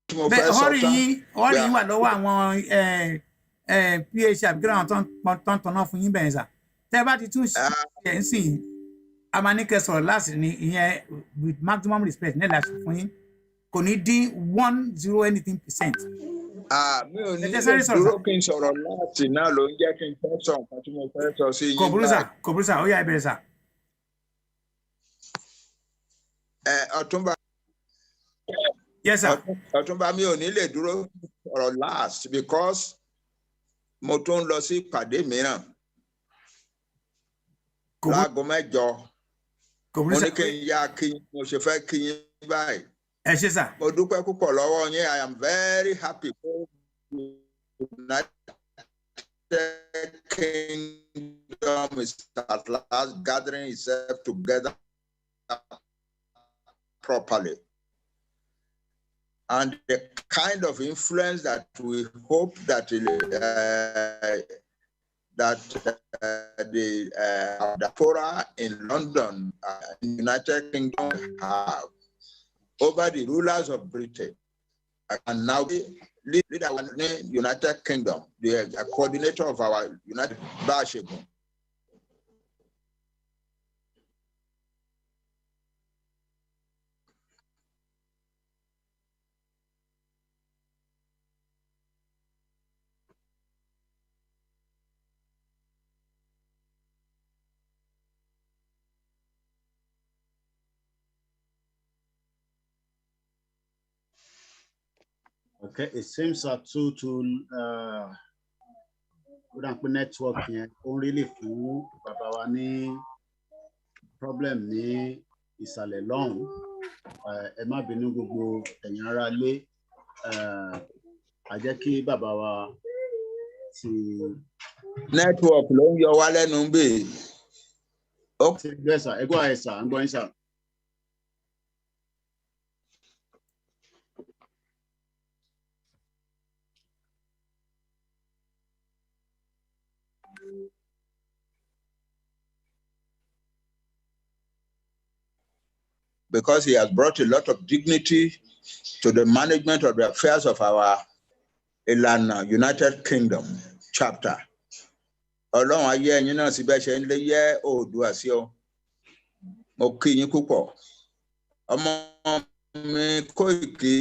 bẹ́ẹ̀ ọ̀rìn yín wà lọ́wọ́ àwọn PH àbíkẹ́rẹ́ àwọn tó ń tanná fún yín bẹ́ẹ̀ sà tẹ́ bá ti tún ṣe ń sìn a máa ní kẹ́ sọ̀rọ̀ láti ní ìyẹn with maximum respect ní ìlàsì fún yín kò ní dín 10 anything percent. mi ò ní lè dúró kí n sọ̀rọ̀ láti náà ló ń jẹ́ kí n fẹ́ sọ nǹkan tí mo fẹ́ sọ sí yín báyìí. kò burú sà ó yá ìbẹ̀rẹ̀ sà. Ọ̀túnba. Yes, sir. Ọ̀túnba mi ò ní lè dúró sọ̀rọ̀ last because mo tún lọ sí ìpàdé mìíràn láago 8. Mo ní kí n yá kí mo ṣe fẹ́ kí yín báyìí. Ẹ ṣé sà. Mo dúpẹ́ púpọ̀ lọ́wọ́ yín. I am very happy for United Kingdom is at last gathering itself together properly. And the kind of influence that we hope that the diaspora in London, United Kingdom have over the rulers of Britain, and now lead our United Kingdom, the coordinator of our United Bashibu. Okay, it seems to network here only really fún bàbá wa ní problem ní ìsàlẹ̀ lọ́hùn. Ẹ má bínú gbogbo ẹ̀yin ará ilé. A jẹ́ kí bàbá wa ti network ló ń yọ wá lẹ́nu ń bè. Okay, yes sir. Ẹ gbọ́ ẹ sà, ń gbọ́ yín sà. Because he has brought a lot of dignity to the management of the affairs of our Ilana United Kingdom chapter. Ọlọ́run ayé ẹ̀yin náà síbẹ̀ ṣe ń lé yẹ́ Oòduà sí ọ. Mo kí yín púpọ̀. Ọmọ mi Kóìkì,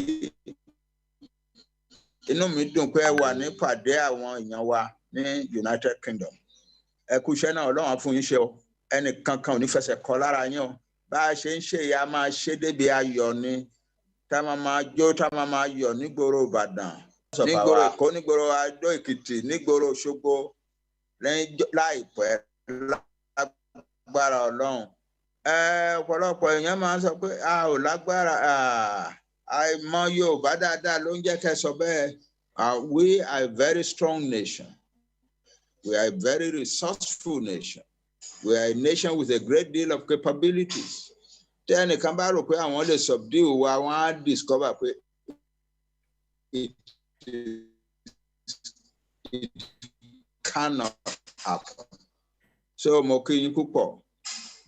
inú mi dùn pé ẹ wà ní pàdé àwọn èèyàn wa ní United Kingdom. Ẹ kú iṣẹ́ náà Ọlọ́run á fún yín ṣe o. Ẹnì kankan ò ní fẹsẹ̀ kọ lára yín o. Bá a ṣe ń ṣe ìyá máa ṣe débi ayọ̀ ni tá a máa jó tá a máa yọ̀ nígboro Ìbàdàn nígboro Èkó nígboro Adó Èkìtì nígboro Òṣogbo láìpẹ́ lágbára Ọlọ́run. Ọ̀pọ̀lọpọ̀ èèyàn máa ń sọ pé a ò lágbára àìmọ̀ Yorùbá dáadáa ló ń jẹ́ kẹ́ sọ bẹ́ẹ̀. We are a very strong nation. We are a very resourceful nation. We are a nation with a great deal of capabilities. Ẹnìkan bá rò pé àwọn lè subdue wa, wọ́n á discover pé it cannot happen. So mo kí yín púpọ̀,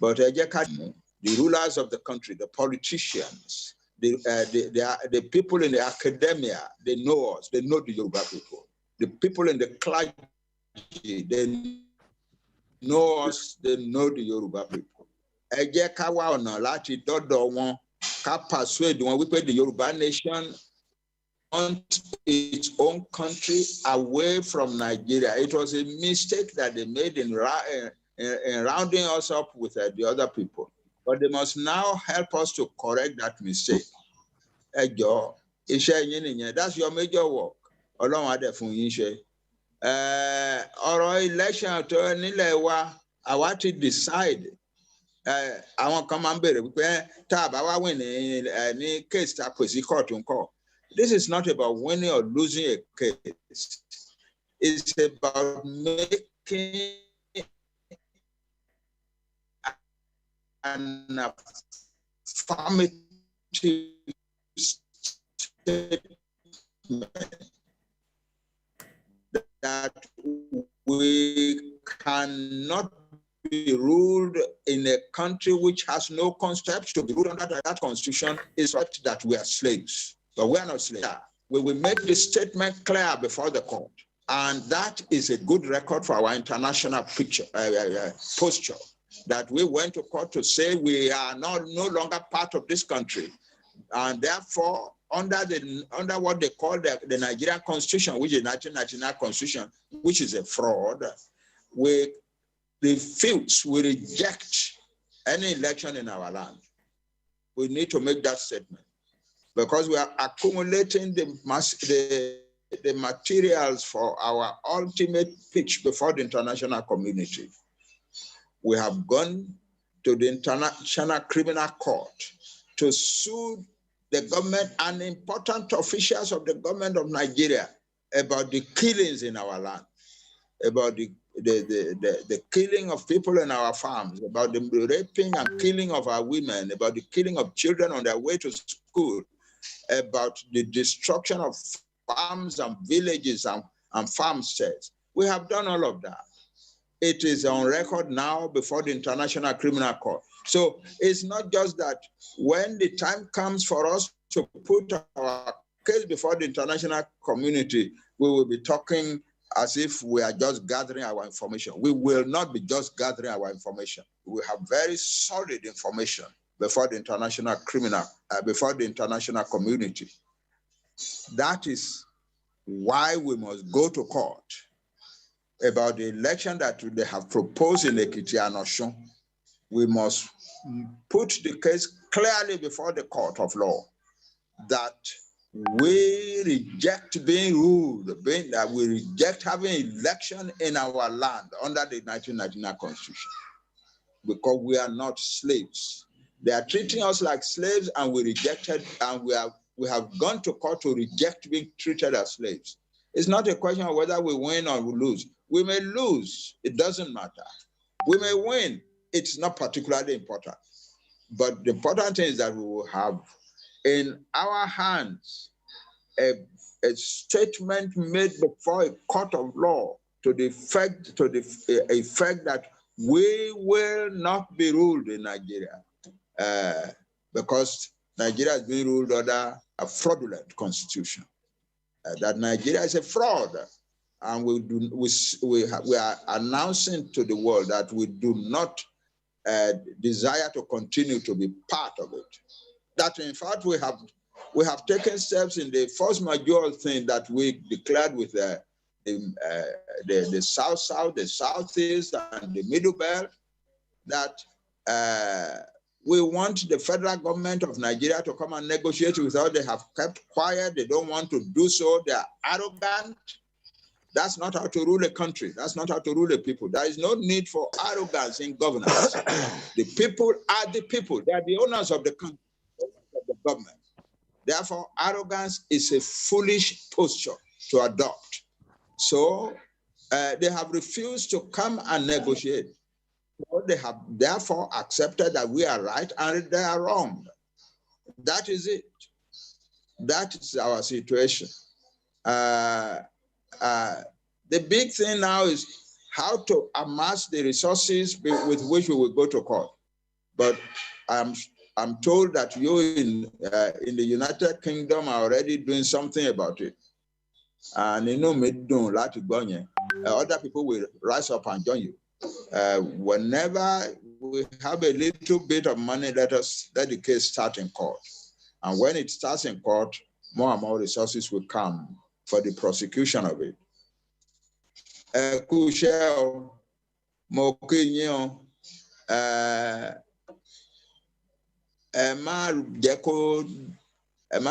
but ẹ jẹ́ ká mú the rulers of the country, the politicians, the people in the academia, they know us, they know the Yoruba people. The people in the clergy, they know us, they know the Yoruba people. Ẹ jẹ́ ká wá ọ̀nà láti dọ́dọ̀ wọn, ká persuade wọn wípé the Yoruba nation wants its own country away from Nigeria. It was a mistake that they made in rounding us up with the other people. But they must now help us to correct that mistake. Ẹ jọ̀ọ́, iṣẹ́ yín nìyẹn. That's your major work. Ọlọ́run á dẹ̀ fún yín ṣe. Ọ̀rọ̀ election tó nílẹ̀ wa, àwa ti decide. Àwọn kan máa ń bèrè wípé tá a bá wá win ní case tá a pè sí court ńkọ́. This is not about winning or losing a case. It's about making an affirmative statement that we cannot be ruled in a country which has no concept to be ruled under that constitution, is that we are slaves. but we are not slaves. We will make the statement clear before the court. And that is a good record for our international posture, that we went to court to say we are no longer part of this country. And therefore, under what they call the Nigerian Constitution, which is the 1999 Constitution, which is a fraud, we refuse, we reject any election in our land. We need to make that statement because we are accumulating the materials for our ultimate pitch before the international community. We have gone to the International Criminal Court to sue the government and important officials of the government of Nigeria about the killings in our land, about the killing of people in our farms, about the raping and killing of our women, about the killing of children on their way to school, about the destruction of farms and villages and farmsteads. We have done all of that. It is on record now before the International Criminal Court. So it's not just that when the time comes for us to put our case before the international community, we will be talking as if we are just gathering our information. We will not be just gathering our information. We have very solid information before the international before the international community. That is why we must go to court about the election that they have proposed in Ekiti and Osun. We must put the case clearly before the court of law that we reject being ruled, that we reject having election in our land under the 1999 Constitution because we are not slaves. They are treating us like slaves and we rejected, and we have gone to court to reject being treated as slaves. It's not a question of whether we win or we lose. We may lose, it doesn't matter. We may win, it's not particularly important. But the important thing is that we will have in our hands a statement made before a court of law to the effect that we will not be ruled in Nigeria because Nigeria has been ruled under a fraudulent constitution. That Nigeria is a fraud, and we are announcing to the world that we do not desire to continue to be part of it. That in fact we have taken steps in the force majeure thing that we declared with the South, the Southeast, and the Middle Belt, that we want the federal government of Nigeria to come and negotiate with us. They have kept quiet. They don't want to do so. They are arrogant. That's not how to rule a country. That's not how to rule a people. There is no need for arrogance in governance. The people are the people. They are the owners of the country, of the government. Therefore, arrogance is a foolish posture to adopt. So they have refused to come and negotiate. So they have therefore accepted that we are right and they are wrong. That is it. That is our situation. The big thing now is how to amass the resources with which we will go to court. But I'm told that you in the United Kingdom are already doing something about it. And other people will rise up and join you. Whenever we have a little bit of money, let the case start in court. And when it starts in court, more and more resources will come for the prosecution of it. Ẹ má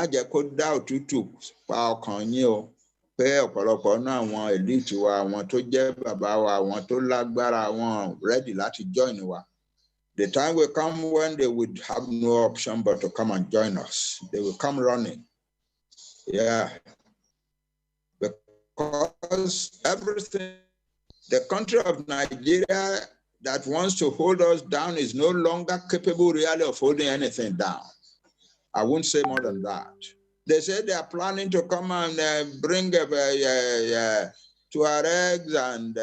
jẹ́ kó dá òtútù pa ọkàn yín o pé ọ̀pọ̀lọpọ̀ náà àwọn elite wa, àwọn tó jẹ́ bàbá wa, àwọn tó lágbára, àwọn ready láti join wa. The time will come when they would have no option but to come and join us. They will come running. Yeah. Because everything, the country of Nigeria that wants to hold us down is no longer capable really of holding anything down. I won't say more than that. They say they are planning to come and bring Tuaregs and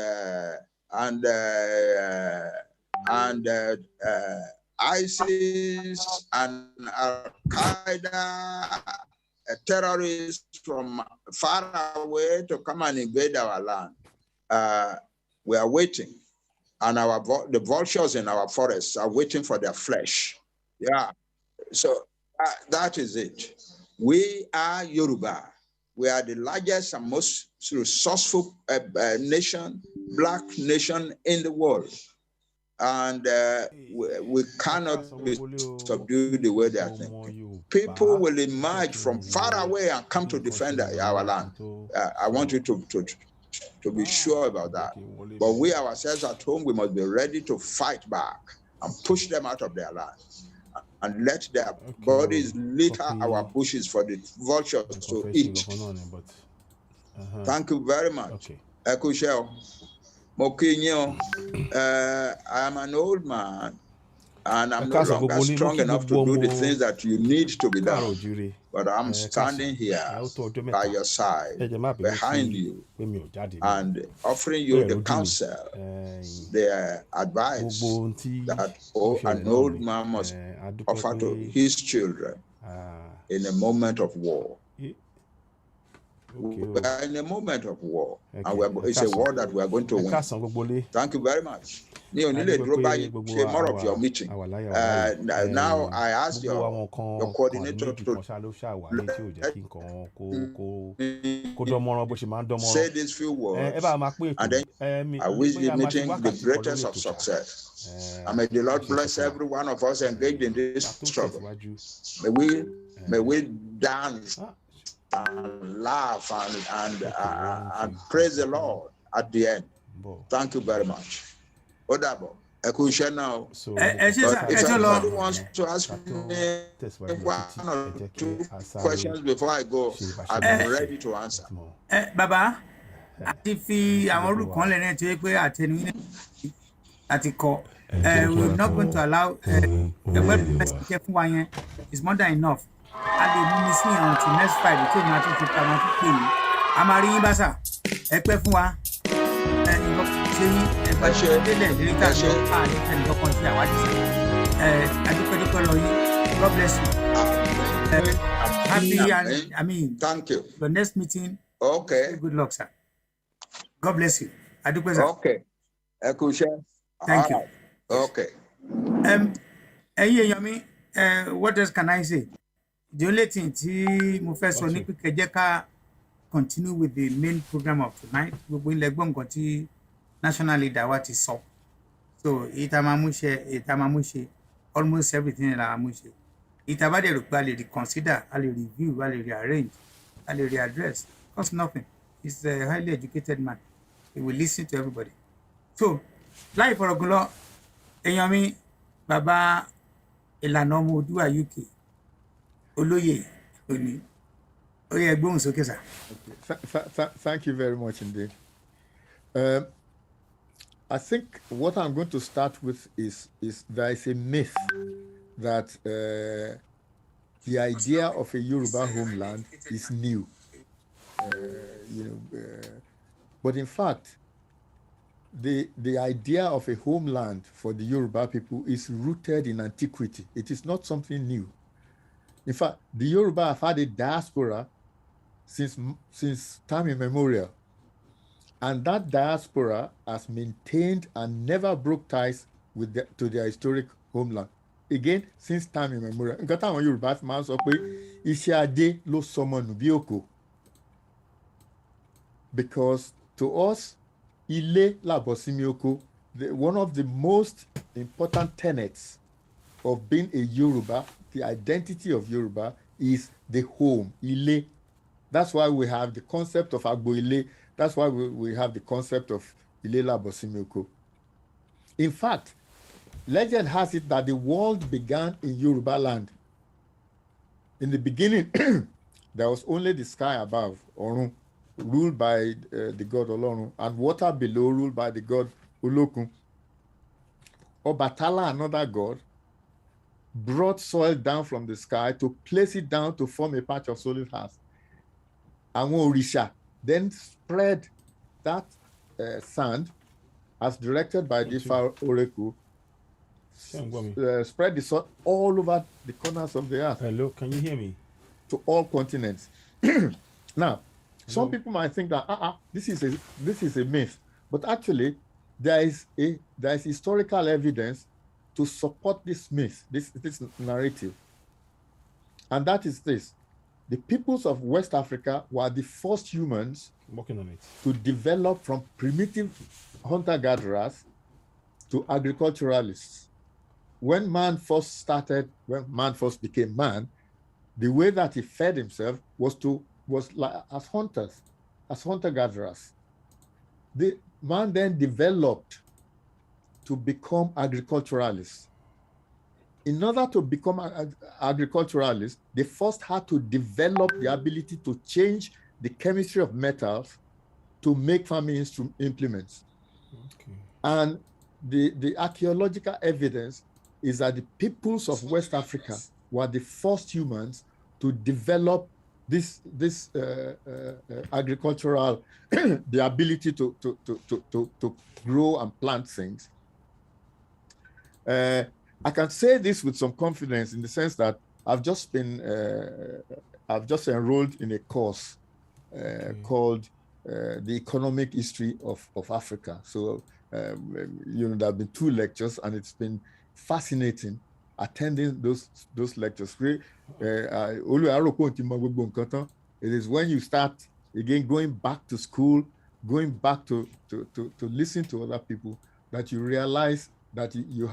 ISIS and Al-Qaeda terrorists from far away to come and invade our land. We are waiting, and the vultures in our forests are waiting for their flesh. Yeah, so that is it. We are Yoruba. We are the largest and most resourceful nation, Black nation in the world. And we cannot be subdued the way they are thinking. People will emerge from far away and come to defend our land. I want you to be sure about that. But we ourselves at home, we must be ready to fight back and push them out of their land and let their bodies litter our bushes for the vultures to eat. Thank you very much. I am an old man, and I'm no longer strong enough to do the things that you need to be done. But I'm standing here by your side, behind you, and offering you the counsel, the advice that an old man must offer to his children in a moment of war. We are in a moment of war, and it's a war that we are going to win. Thank you very much. More of your meeting. Now I ask your coordinator to say these few words, and then I wish the meeting the greatest of success. And may the Lord bless every one of us engaged in this struggle. May we dance and laugh and praise the Lord at the end. Thank you very much. Odabo, now. So, if anybody wants to ask me one or two questions before I go, I'm ready to answer. Baba, if we're not going to allow the web is more than enough. And they miss me until next Friday. Take my to I'm a ring basa. Ekwefuwa. God bless you. Happy and thank you. The next meeting. Okay. Good luck, sir. God bless you. Okay. Thank you. Okay. What else can I say? The only thing mo fẹ́ sọ ní pé kẹ́ ká continue with the main program of tonight. Gbogbo ilẹ̀ gbọ́ nǹkan tí national leader wa ti sọ. So ìta máa mú ṣe almost everything la mú ṣe. Ìta bá dẹ̀ rò pé a lè reconsider, a lè review, a lè rearrange, a lè readdress. Cost nothing. He's a highly educated man. He will listen to everybody. So láì fọ̀rọ̀gùn lọ èèyàn mi bàbá IlanaUK. Thank you very much indeed. I think what I'm going to start with is there is a myth that the idea of a Yoruba homeland is new. But in fact, the idea of a homeland for the Yoruba people is rooted in antiquity. It is not something new. In fact, the Yoruba have had a diaspora since time immemorial. And that diaspora has maintained and never broke ties to their historic homeland. Again, since time immemorial. Yoruba man sọ pé iṣẹ́ ajé ló sọmọ nù bí òkò. Because to us, Ile làbọ̀ sími oko, one of the most important tenets of being a Yoruba, the identity of Yoruba, is the home, Ile. That's why we have the concept of Agbo Ile. That's why we have the concept of Ile làbọ̀ sími oko. In fact, legend has it that the world began in Yoruba land. In the beginning, there was only the sky above, Orun, ruled by the god Olorun, and water below, ruled by the god Olokun. Obatala, another god, brought soil down from the sky to place it down to form a patch of solid earth. And Orisha then spread that sand, as directed by the Pharaoh Oracle, spread the soil all over the corners of the earth. Hello, can you hear me? to all continents. Now, some people might think that this is a myth, but actually there is historical evidence to support this myth, this narrative. And that is this: the peoples of West Africa were the first humans working on it to develop from primitive hunter-gatherers to agriculturalists. When man first became man, the way that he fed himself was like as hunters, as hunter-gatherers. The man then developed to become agriculturalists. In order to become agriculturalists, they first had to develop the ability to change the chemistry of metals to make farming implements. Okay. And the archaeological evidence is that the peoples of West Africa were the first humans to develop this agricultural, the ability to grow and plant things. I can say this with some confidence in the sense that I've just enrolled in a course called the Economic History of Africa. So, there have been 2 lectures, and it's been fascinating attending those lectures. It is when you start again going back to school, going back to listen to other people, that you realize that you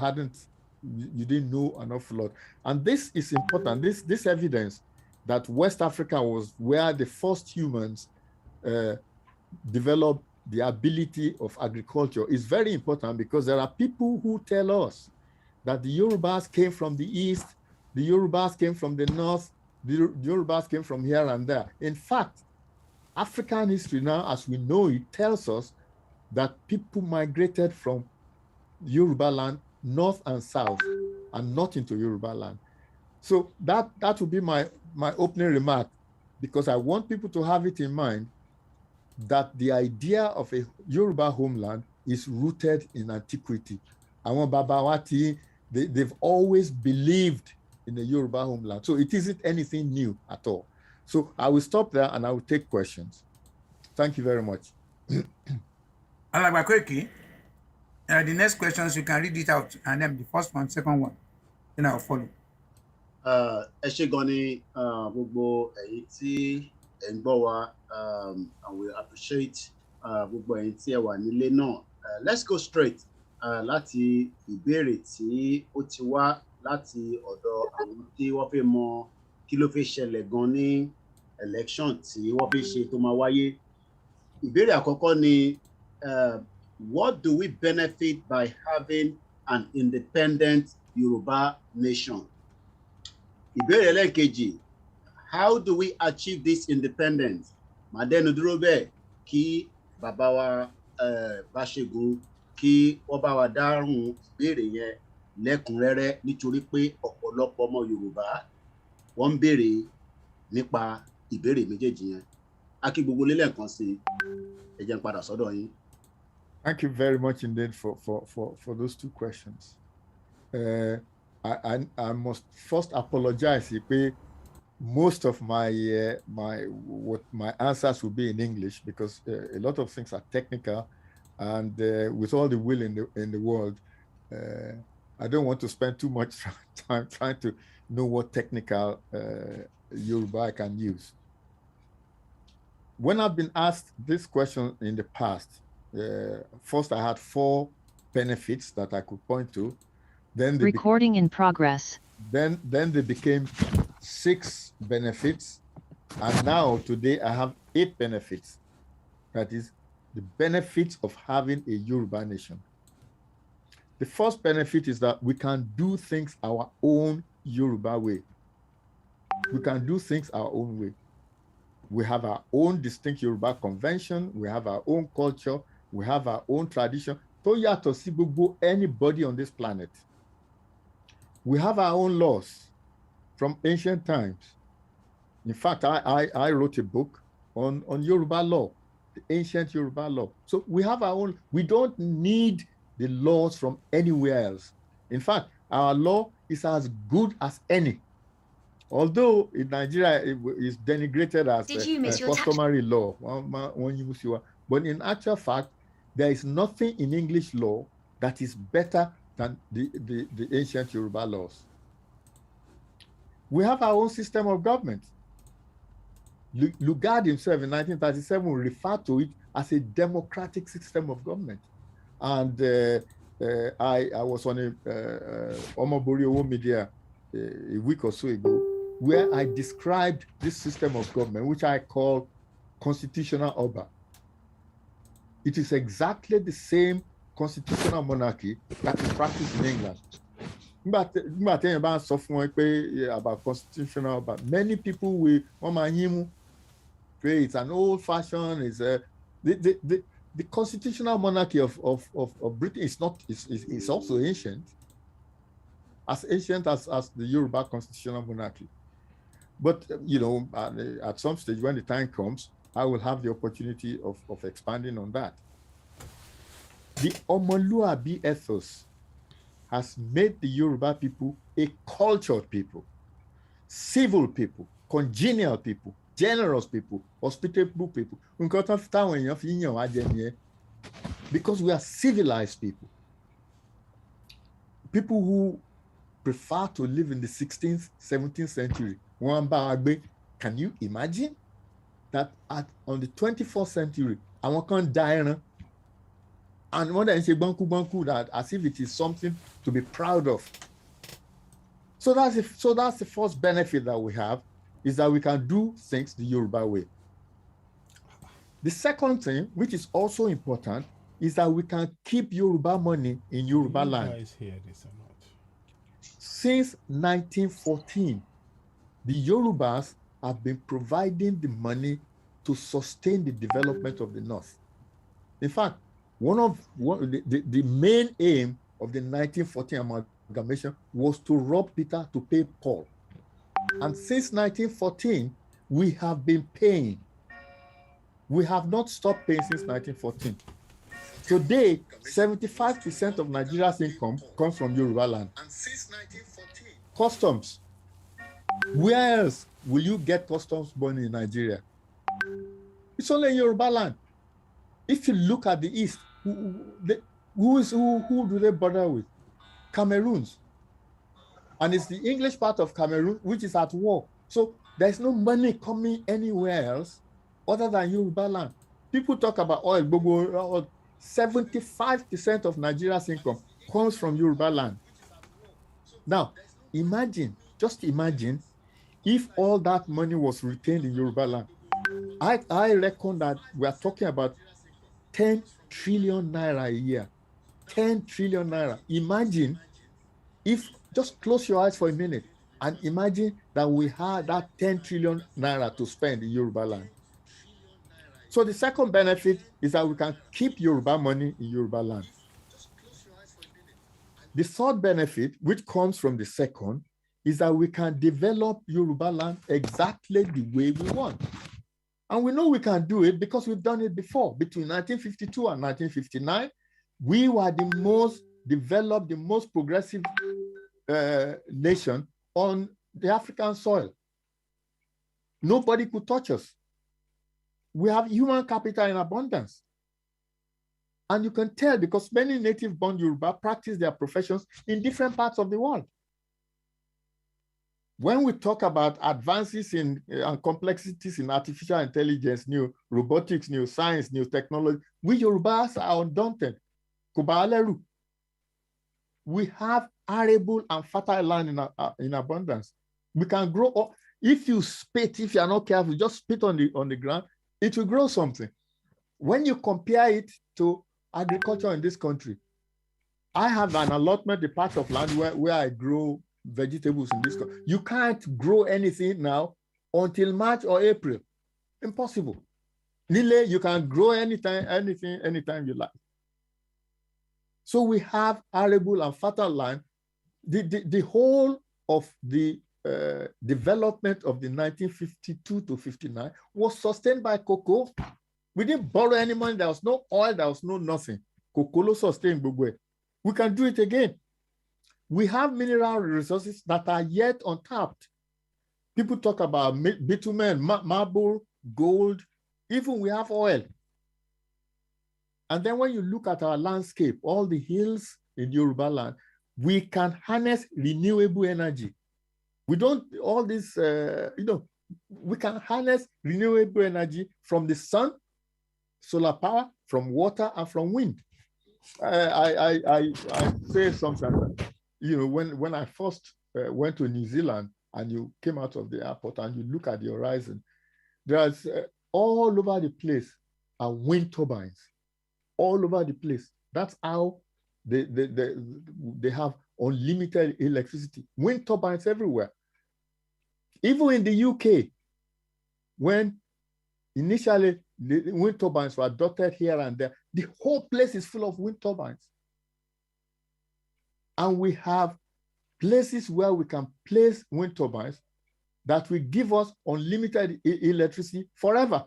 didn't know an awful lot. And this is important. This evidence that West Africa was where the first humans developed the ability of agriculture is very important, because there are people who tell us that the Yorubas came from the east, the Yorubas came from the north, the Yorubas came from here and there. In fact, African history now, as we know it, tells us that people migrated from Yoruba land north and south, and not into Yoruba land. So that would be my opening remark, because I want people to have it in mind that the idea of a Yoruba homeland is rooted in antiquity. Àwọn bàbá wa they've always believed in a Yoruba homeland. So it isn't anything new at all. So I will stop there and I will take questions. Thank you very much. Alàgbà Koiki, the next questions you can read it out, and then the first one, second one, then I'll follow. Ẹ ṣé gan ni gbogbo ẹ̀yin tí ẹ ń gbọ́ wa, and we appreciate gbogbo ẹ̀yin tí ẹ wà nílé náà. Let's go straight láti ìbéèrè tí ó ti wá láti ọ̀dọ̀ àwọn tí wọ́n fẹ́ mọ kí ló fẹ́ ṣẹlẹ̀ gan ní election tí wọ́n fẹ́ ṣe tó máa wáyé. Ìbéèrè àkọ́kọ́ ni what do we benefit by having an independent Yoruba nation? Ìbéèrè ẹlẹ́ẹ̀kejì, how do we achieve this independence? Màdẹ́nu dúró bẹ́ẹ̀ kí bàbá wa Báṣẹ́gun kí wọ́n bá wa dáhùn ìbéèrè yẹn lẹ́kùnrẹ́rẹ́, nítorí pé ọ̀pọ̀lọpọ̀ ọmọ Yorùbá wọ́n ń béèrè nípa ìbéèrè méjèèjì yẹn. A kí gbogbo lélẹ̀ kan sí, ẹ jẹ́ n padà sọ́dọ̀ yín. Thank you very much indeed for those 2 questions. I must first apologize. Most of my answers will be in English, because a lot of things are technical, and with all the will in the world, I don't want to spend too much time trying to know what technical Yoruba I can use. When I've been asked this question in the past, first I had 4 benefits that I could point to. Then recording in progress. Then they became 6 benefits, and now today I have 8 benefits. That is the benefits of having a Yoruba nation. The first benefit is that we can do things our own Yoruba way. We can do things our own way. We have our own distinct Yoruba convention. We have our own culture. We have our own tradition. Tó yàtọ̀ sí gbogbo anybody on this planet. We have our own laws from ancient times. In fact, I wrote a book on Yoruba law, the ancient Yoruba law. So we have our own. We don't need the laws from anywhere else. In fact, our law is as good as any. Although in Nigeria it is denigrated as a customary law, but in actual fact, there is nothing in English law that is better than the ancient Yoruba laws. We have our own system of government. Lugard himself in 1937 referred to it as a democratic system of government. And I was on a Omobori media a week or so ago, where I described this system of government, which I call constitutional Oba. It is exactly the same constitutional monarchy that is practiced in England. But about constitutional Oba, many people will say it's an old-fashioned, the constitutional monarchy of Britain is also ancient as the Yoruba constitutional monarchy. But at some stage when the time comes, I will have the opportunity of expanding on that. The Omoluabi ethos has made the Yoruba people a cultured people, civil people, congenial people, generous people, hospitable people. Because we are civilized people. People who prefer to live in the 16th, 17th century. Can you imagine that on the 21st century, I can die and one day say banku that as if it is something to be proud of. So that's the first benefit that we have, is that we can do things the Yoruba way. The second thing, which is also important, is that we can keep Yoruba money in Yoruba land. Guys hear this or not? Since 1914, the Yorubas have been providing the money to sustain the development of the North. In fact, the main aim of the 1914 amalgamation was to rob Peter to pay Paul. And since 1914, we have been paying. We have not stopped paying since 1914. Today, 75% of Nigeria's income comes from Yoruba land. And since 1914, customs. Where else will you get customs money in Nigeria? It's only in Yoruba land. If you look at the East, who do they bother with? Cameroons. And it's the English part of Cameroon which is at war. So there's no money coming anywhere else other than Yoruba land. People talk about oil. 75% of Nigeria's income comes from Yoruba land. Now, just imagine if all that money was retained in Yoruba land. I reckon that we are talking about 10 trillion naira a year. 10 trillion naira. Imagine if, just close your eyes for a minute and imagine that we had that 10 trillion naira to spend in Yoruba land. So the second benefit is that we can keep Yoruba money in Yoruba land. The third benefit, which comes from the second, is that we can develop Yoruba land exactly the way we want. And we know we can do it because we've done it before. Between 1952 and 1959, we were the most developed, the most progressive nation on the African soil. Nobody could touch us. We have human capital in abundance. And you can tell because many native-born Yoruba practice their professions in different parts of the world. When we talk about advances in and complexities in artificial intelligence, new robotics, new science, new technology, we Yorubas are undaunted. We have arable and fertile land in abundance. We can grow up. If you are not careful, just spit on the ground, it will grow something. When you compare it to agriculture in this country, I have an allotment, the patch of land where I grow vegetables in this country. You can't grow anything now until March or April. Impossible. Nile, you can grow anytime you like. So we have arable and fertile land. The whole of the development of the 1952 to 59 was sustained by cocoa. We didn't borrow any money. There was no oil. There was no nothing. Cocoa sustained Bugwe. We can do it again. We have mineral resources that are yet untapped. People talk about bitumen, marble, gold, even we have oil. And then when you look at our landscape, all the hills in Yoruba land, we can harness renewable energy. We don't, all this, we can harness renewable energy from the sun, solar power, from water, and from wind. I say something, when I first went to New Zealand and you came out of the airport and you look at the horizon, there's all over the place are wind turbines, all over the place. That's how they have unlimited electricity. Wind turbines everywhere. Even in the UK, when initially the wind turbines were dotted here and there, the whole place is full of wind turbines. And we have places where we can place wind turbines that will give us unlimited electricity forever.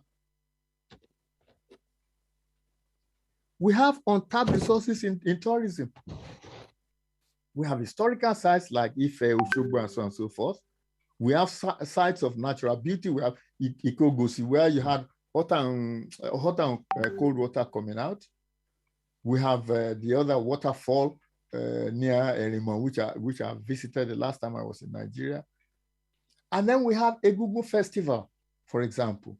We have untapped resources in tourism. We have historical sites like Ife, Oshogbo, and so on and so forth. We have sites of natural beauty. We have Ikogosi, where you had hot and cold water coming out. We have the other waterfall near Erimo, which I visited the last time I was in Nigeria. And then we have Egungun Festival, for example.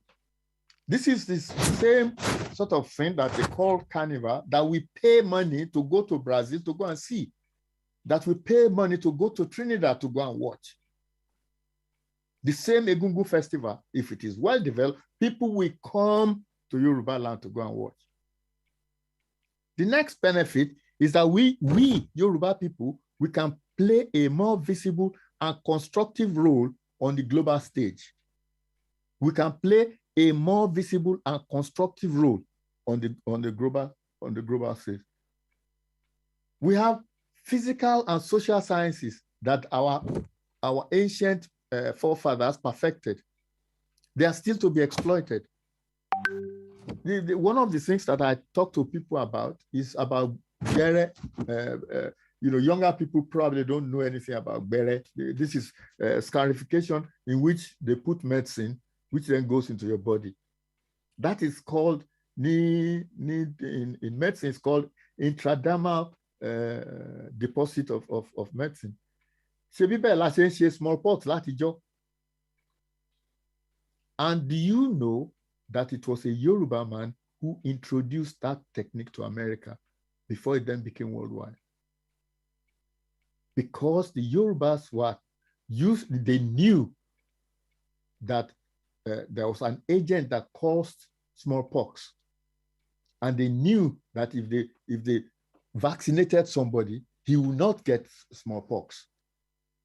This is the same sort of thing that they call carnival, that we pay money to go to Brazil to go and see, that we pay money to go to Trinidad to go and watch. The same Egungun Festival, if it is well developed, people will come to Yoruba land to go and watch. The next benefit is that we Yoruba people, we can play a more visible and constructive role on the global stage. We can play a more visible and constructive role on the global stage. We have physical and social sciences that our ancient forefathers perfected. They are still to be exploited. One of the things that I talk to people about is about bere. Younger people probably don't know anything about bere. This is scarification in which they put medicine, which then goes into your body. That is called, in medicine, it's called intradermal deposit of medicine. Smallpox. And do you know that it was a Yoruba man who introduced that technique to America before it then became worldwide? Because the Yorubas they knew that there was an agent that caused smallpox. And they knew that if they vaccinated somebody, he would not get smallpox.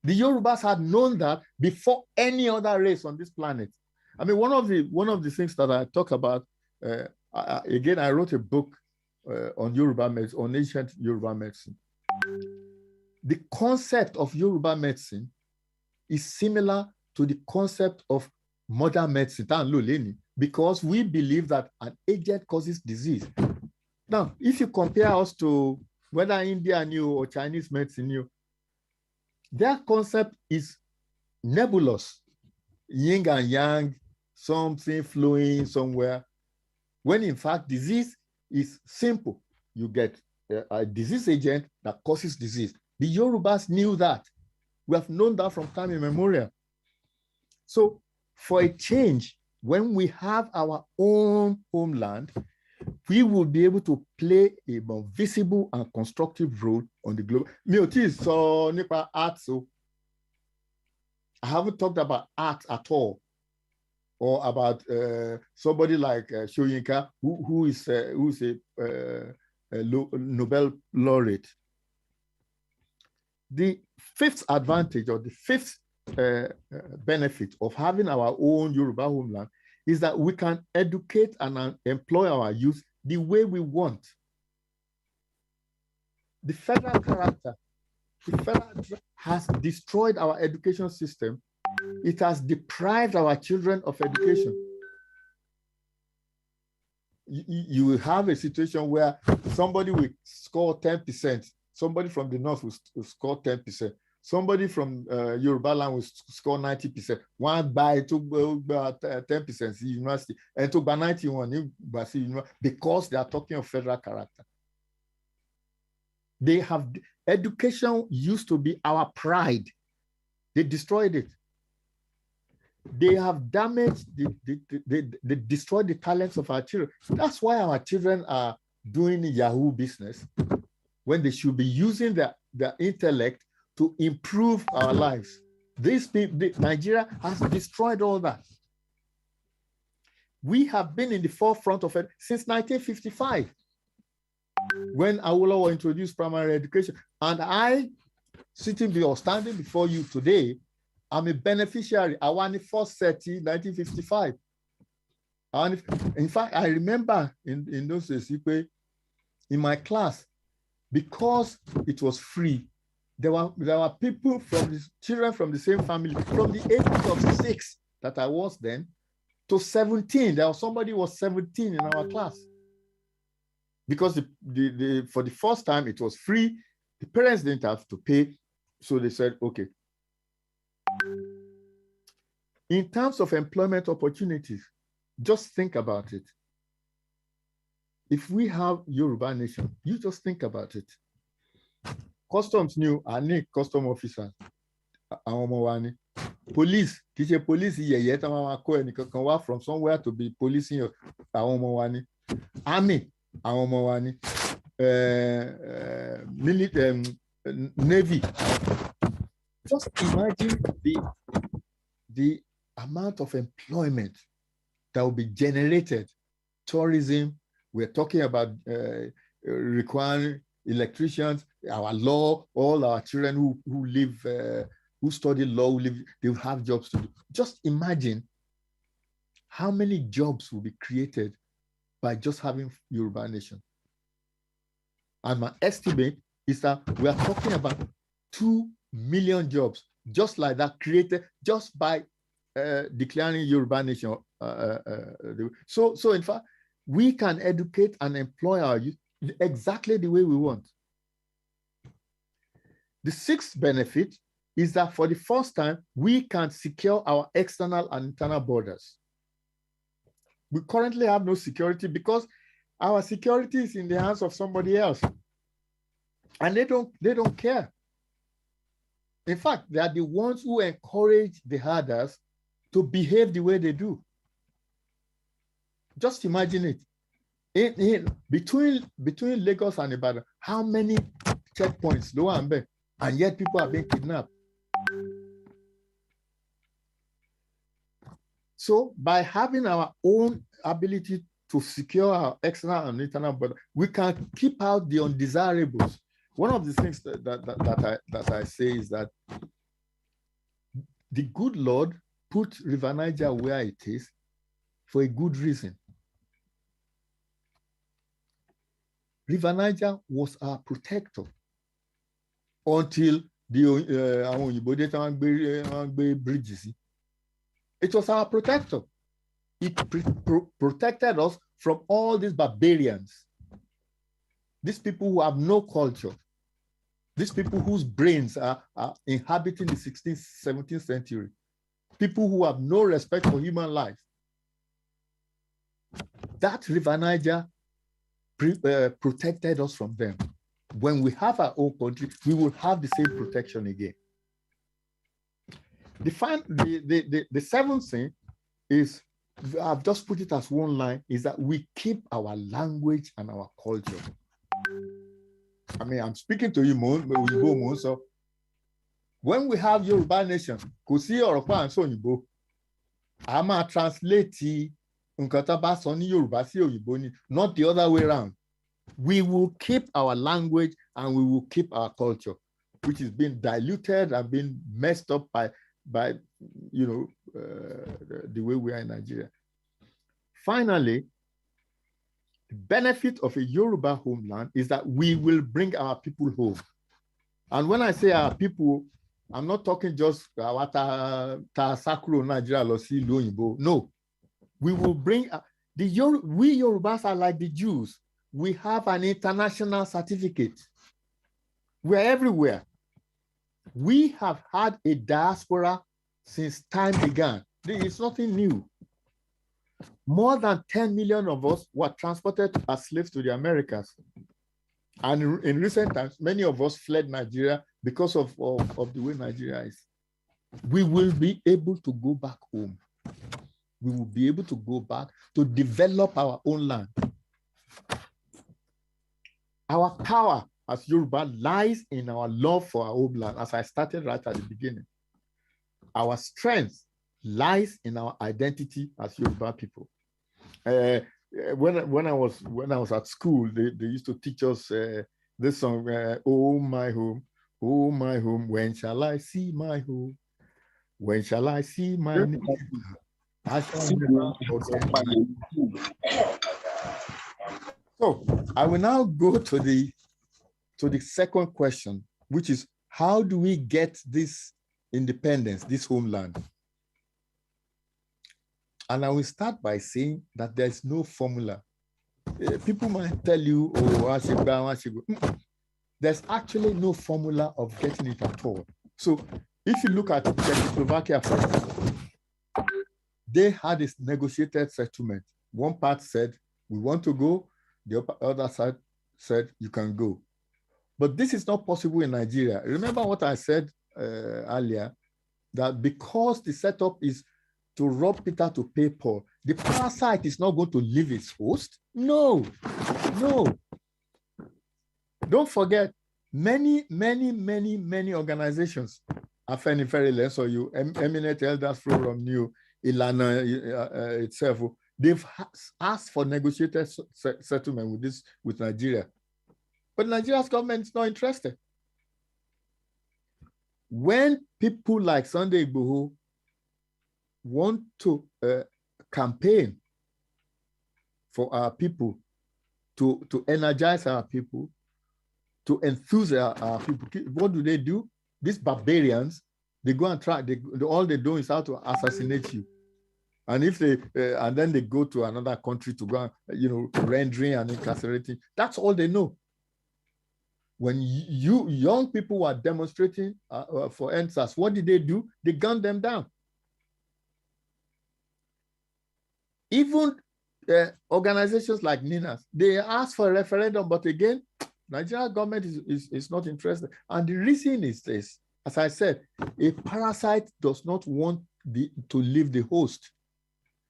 The Yorubas had known that before any other race on this planet. I mean, one of the things that I talk about, again, I wrote a book on Yoruba medicine, on ancient Yoruba medicine. The concept of Yoruba medicine is similar to the concept of modern medicine, because we believe that an agent causes disease. Now, if you compare us to whether India knew or Chinese medicine knew, their concept is nebulous, yin and yang, something flowing somewhere, when in fact disease is simple. You get a disease agent that causes disease. The Yorubas knew that. We have known that from time immemorial. So for a change, when we have our own homeland, we will be able to play a more visible and constructive role on the globe. So art, so I haven't talked about art at all, or about somebody like Shoyinka, who is a Nobel laureate. The fifth advantage, or the fifth benefit of having our own Yoruba homeland, is that we can educate and employ our youth the way we want. The federal character, has destroyed our education system. It has deprived our children of education. You will have a situation where somebody will score 10%, somebody from the north will score 10%, somebody from Yoruba land will score 90%. One by to 10% university, and to 91 because they are talking of federal character. They have education used to be our pride. They destroyed it. They have damaged, they destroyed the talents of our children. That's why our children are doing Yahoo business when they should be using their intellect to improve our lives. These people, Nigeria has destroyed all that. We have been in the forefront of it since 1955, when Awolowo introduced primary education. And I, standing before you today, I'm a beneficiary. I won the first set in 1955. And in fact, I remember in those days, in my class, because it was free, there were people children from the same family, from the age of 6 that I was then to 17. There was somebody who was 17 in our class. Because for the first time it was free, the parents didn't have to pay. So they said, okay. In terms of employment opportunities, just think about it. If we have Yoruba nation, you just think about it. Customs new, I need custom officers. Police, teacher police, from somewhere to be policing. Army, military, Navy. Just imagine the amount of employment that will be generated. Tourism, we're talking about requiring electricians, our law, all our children who live, who study law, they will have jobs to do. Just imagine how many jobs will be created by just having Yoruba nation. And my estimate is that we are talking about 2 million jobs, just like that, created just by declaring Yoruba nation. So in fact, we can educate and employ our youth exactly the way we want. The 6th benefit is that for the first time, we can secure our external and internal borders. We currently have no security because our security is in the hands of somebody else. And they don't care. In fact, they are the ones who encourage the herders to behave the way they do. Just imagine it. Between Lagos and Ibadan, how many checkpoints do I be? And yet people are being kidnapped. So by having our own ability to secure our external and internal border, we can keep out the undesirables. One of the things that I say is that the good Lord put River Niger where it is for a good reason. River Niger was our protector until the bridges. It was our protector. It protected us from all these barbarians, these people who have no culture, these people whose brains are inhabiting the 16th, 17th century, people who have no respect for human life. That River Niger protected us from them. When we have our own country, we will have the same protection again. The 7th thing is, I've just put it as one line, is that we keep our language and our culture. I mean, I'm speaking to you, so when we have Yoruba nation, Kosi Oropa and Sonibo, I'm going to translate Yoruba, not the other way around. We will keep our language and we will keep our culture, which is being diluted and being messed up by the way we are in Nigeria. Finally, the benefit of a Yoruba homeland is that we will bring our people home. And when I say our people, I'm not talking just Sakuro Nigeria. No, we will bring we Yorubas are like the Jews. We have an international certificate. We're everywhere. We have had a diaspora since time began. It's nothing new. More than 10 million of us were transported as slaves to the Americas. And in recent times, many of us fled Nigeria because of the way Nigeria is. We will be able to go back home. We will be able to go back to develop our own land. Our power as Yoruba lies in our love for our homeland, as I started right at the beginning. Our strength lies in our identity as Yoruba people. When I was at school, they used to teach us this song, "Oh my home, when shall I see my home? When shall I see my name? I shall never forget my name." So I will now go to the second question, which is, how do we get this independence, this homeland? And I will start by saying that there's no formula. People might tell you, oh, there's actually no formula of getting it at all. So if you look at Czechoslovakia, for example, they had this negotiated settlement. One part said, we want to go. The other side said, you can go. But this is not possible in Nigeria. Remember what I said earlier, that because the setup is to rob Peter to pay Paul, the parasite is not going to leave its host. No. Don't forget, many organizations, Afenifere, so you, Eminent Elders Forum, New, Ilana itself, they've asked for negotiated settlement with Nigeria. But Nigeria's government is not interested. When people like Sunday Igboho want to campaign for our people, to energize our people, to enthuse our people, what do? These barbarians, they go and try, all they do is how to assassinate you. And if they, and then they go to another country to go, rendering and incarcerating. That's all they know. When you young people were demonstrating for NSAS, what did they do? They gunned them down. Even organizations like NINAS, they asked for a referendum, but again, Nigerian government is not interested. And the reason is this: as I said, a parasite does not want to leave the host.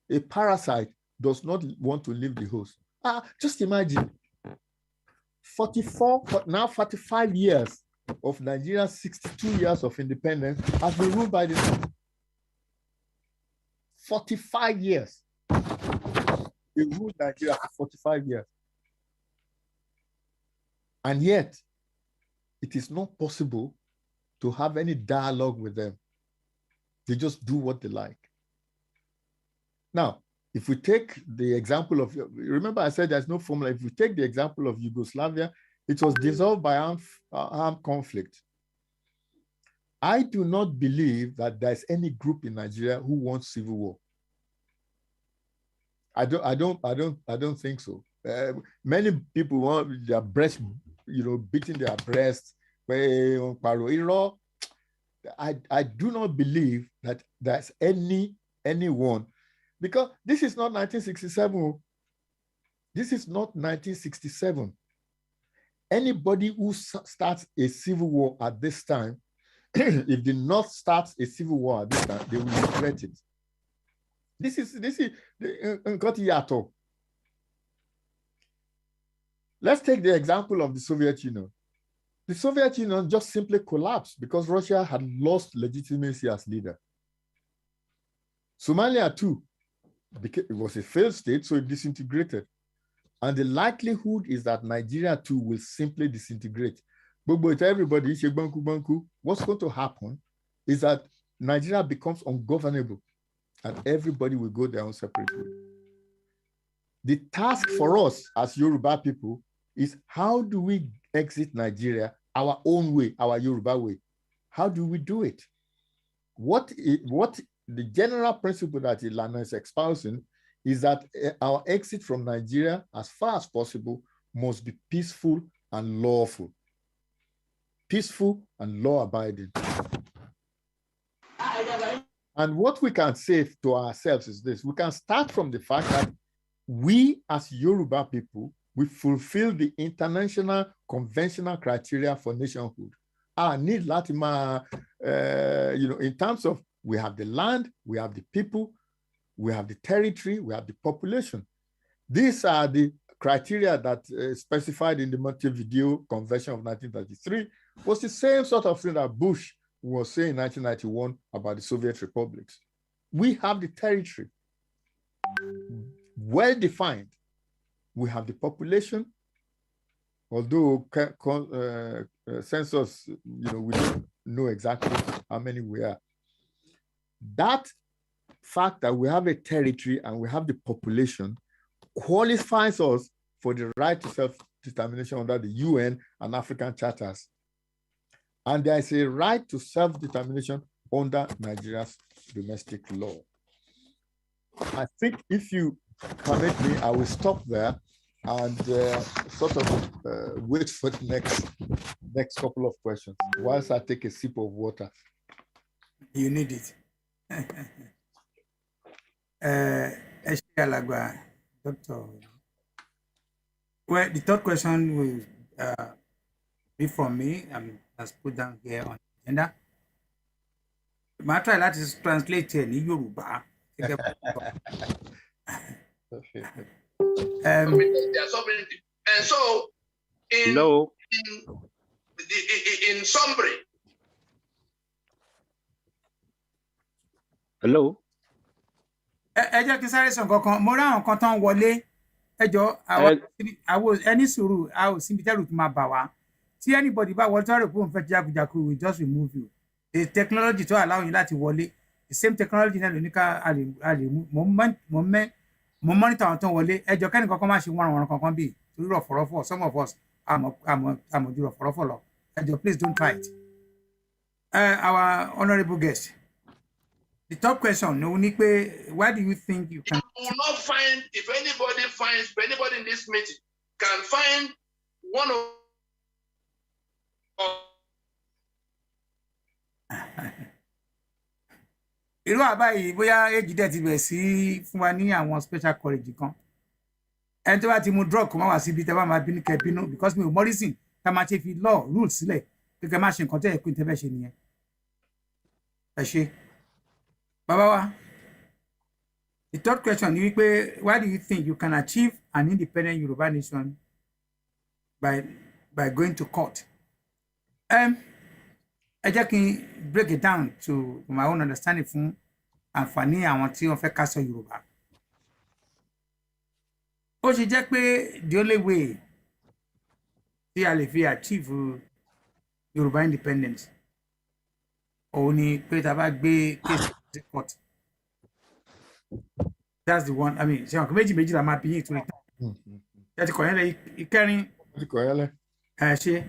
A parasite does not want to leave the host. Just imagine, 45 years of Nigeria's 62 years of independence has been ruled by the North. 45 years. They ruled Nigeria for 45 years. And yet, it is not possible to have any dialogue with them. They just do what they like. Now, if we take the example of, remember I said there's no formula. If we take the example of Yugoslavia, it was dissolved by armed conflict. I do not believe that there's any group in Nigeria who wants civil war. I don't think so. Many people want their breast, beating their breasts. I do not believe that there's anyone. Because this is not 1967. This is not 1967. Anybody who starts a civil war at this time, if the North starts a civil war at this time, they will regret it. This is Let's take the example of the Soviet Union. The Soviet Union just simply collapsed because Russia had lost legitimacy as leader. Somalia too, it was a failed state, so it disintegrated. And the likelihood is that Nigeria too will simply disintegrate. But everybody, what's going to happen is that Nigeria becomes ungovernable and everybody will go their own separate way. The task for us as Yoruba people is, how do we exit Nigeria our own way, our Yoruba way? How do we do it? What the general principle that Ilana is espousing is that our exit from Nigeria, as far as possible, must be peaceful and lawful. peaceful and law-abiding. And what we can say to ourselves is this: we can start from the fact that we as Yoruba people, we fulfill the international conventional criteria for nationhood. Need Latima, in terms of we have the land, we have the people, we have the territory, we have the population. These are the criteria that specified in the Montevideo Convention of 1933, was the same sort of thing that Bush was saying in 1991 about the Soviet republics. We have the territory, well defined. We have the population, although census, we don't know exactly how many we are. That fact that we have a territory and we have the population qualifies us for the right to self-determination under the UN and African charters. And there is a right to self-determination under Nigeria's domestic law. I think if you permit me, I will stop there and sort of wait for the next couple of questions whilst I take a sip of water. You need it. Doctor. Well, the third question will be from me. As put down here on the agenda. My try that is translated in Yoruba. There are so many, and so in summary. Hello. Ẹ jẹ́ kí sáré sọ nǹkan kan, mo rí àwọn kan tán wọlé, ẹ jọ̀ọ́ àwọn ẹni sùúrù, a ò síbi tẹ́rù tó máa bà wá. Tí anybody bá wọlé tó rò pé òun fẹ́ jákujàku, we just remove you. The technology tó allow yín láti wọlé, the same technology náà ló ní ká a lè mo monitor àwọn tó ń wọlé. Ẹ jọ̀ọ́ kẹ́ni kankan má ṣe wọ́n kankan bí torí rọ̀fọ̀rọ̀fọ̀, some of us àmọ̀jú rọ̀fọ̀rọ̀fọ̀ lọ. Ẹ jọ̀ọ́ please don't try it. Our honourable guest. The top question, why do you think you can? You will not find, if anybody in this meeting can find one of irú àbáyé bóyá èjì dẹ̀ ti bẹ̀ sí fún wa ní àwọn special college kan. Ẹni tó bá ti mú drug kó má wá síbi tẹ́ bá máa bínú kẹ́ bínú because mi ò mọ reason ká máa ṣe fi law rules sílẹ̀ kẹ́kẹ́ má ṣe nǹkan tẹ́ ẹ̀ pé tẹ́ fẹ́ ṣe nìyẹn. Ẹ ṣe. Baba, the third question is why do you think you can achieve an independent Yoruba nation by going to court? I just can break it down to my own understanding from àǹfààní àwọn tí wọ́n fẹ́ ká sọ Yorùbá. Ó ṣe jẹ́ pé the only way tí a lè fi achieve Yoruba independence òun ni pé tá a bá gbé case court. That's the one. I mean, ṣe àwọn méjì la máa bí yín ìtúrí tán. Ẹ ti kọ̀yẹ́lẹ̀ ìkẹrin. Ẹ ti kọ̀yẹ́lẹ̀. Ẹ ṣe.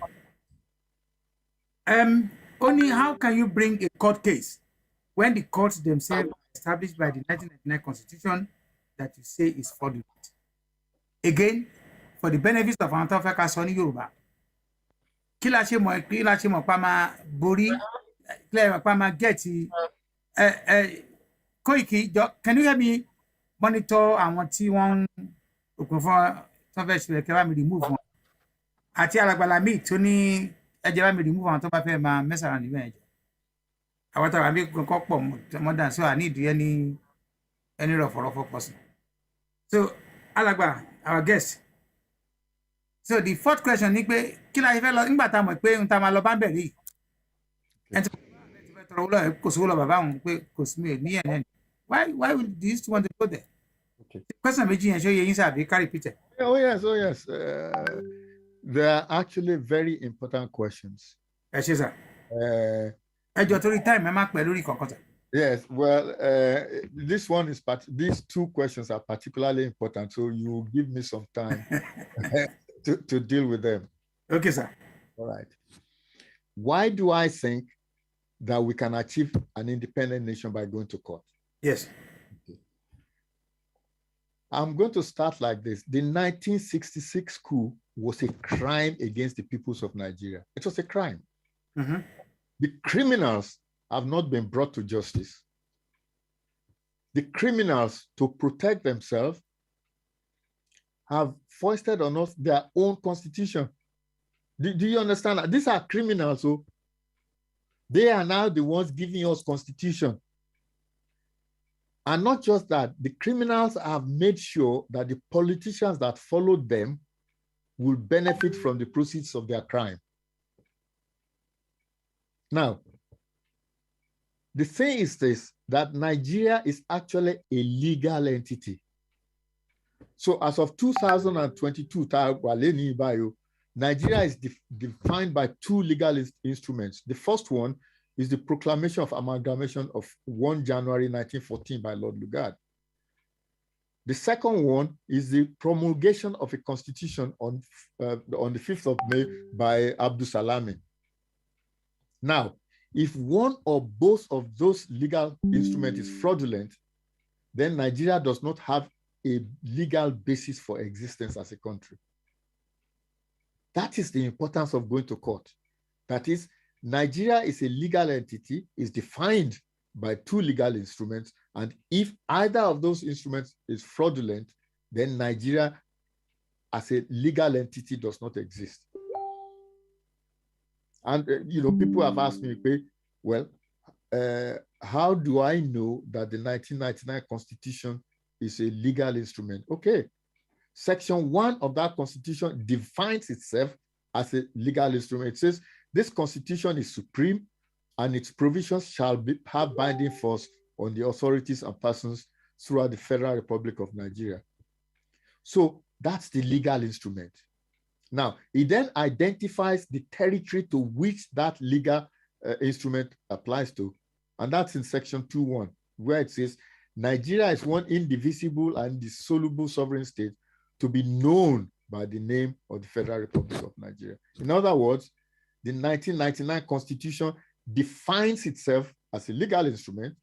Only how can you bring a court case when the courts themselves are established by the 1999 Constitution that you say is fraudulent? Again, for the benefits of àwọn tó fẹ́ ká sọ ní Yorùbá. Kí la ṣe mọ̀ pa máa borí, kí la ṣe mọ̀ pa máa gẹ̀ẹ́tì. Koiki, can you help me monitor àwọn tí wọ́n òkun fún tó fẹ́ ṣe kẹ́ bá mi remove wọn? Àti Alágbàlá mi tó ní ẹjẹ bá mi remove àwọn tó bá fẹ́ máa mess around níbẹ̀ ẹ̀jẹ̀. Àwọn tàbí àbí kankan pọ̀ more than so I need any rọ̀fọ̀rọ̀fọ̀ person. So Alàgbà, our guest. So the fourth question ni pé kí la ṣe fẹ́ lọ nígbà tá a mọ̀ pé n ta máa lọ bá ń bẹ̀rẹ̀ yìí. Why would you want to go there? Okay. The question repeat it. Oh yes. They are actually very important questions. Yes, sir. Yes, well, this one is these two questions are particularly important, so you will give me some time to deal with them. Okay, sir. All right. Why do I think that we can achieve an independent nation by going to court? Yes. Okay. I'm going to start like this. The 1966 coup was a crime against the peoples of Nigeria. It was a crime. The criminals have not been brought to justice. The criminals, to protect themselves, have foisted on us their own constitution. Do you understand that? These are criminals, so they are now the ones giving us constitution. And not just that, the criminals have made sure that the politicians that followed them will benefit from the proceeds of their crime. Now, the thing is this, that Nigeria is actually a legal entity. So as of 2022, Nigeria is defined by two legal instruments. The first one is the Proclamation of Amalgamation of 1 January 1914 by Lord Lugard. The second one is the promulgation of a constitution on the 5th of May by Abdul Salami. Now, if one or both of those legal instruments is fraudulent, then Nigeria does not have a legal basis for existence as a country. That is the importance of going to court. That is, Nigeria is a legal entity, is defined by two legal instruments, and if either of those instruments is fraudulent, then Nigeria as a legal entity does not exist. And people have asked me, well, how do I know that the 1999 Constitution is a legal instrument? Okay, Section 1 of that Constitution defines itself as a legal instrument. It says, this Constitution is supreme and its provisions shall have binding force on the authorities and persons throughout the Federal Republic of Nigeria. So that's the legal instrument. Now, it then identifies the territory to which that legal instrument applies to. And that's in Section 2.1, where it says, Nigeria is one indivisible and indissoluble sovereign state to be known by the name of the Federal Republic of Nigeria. In other words, the 1999 Constitution defines itself as a legal instrument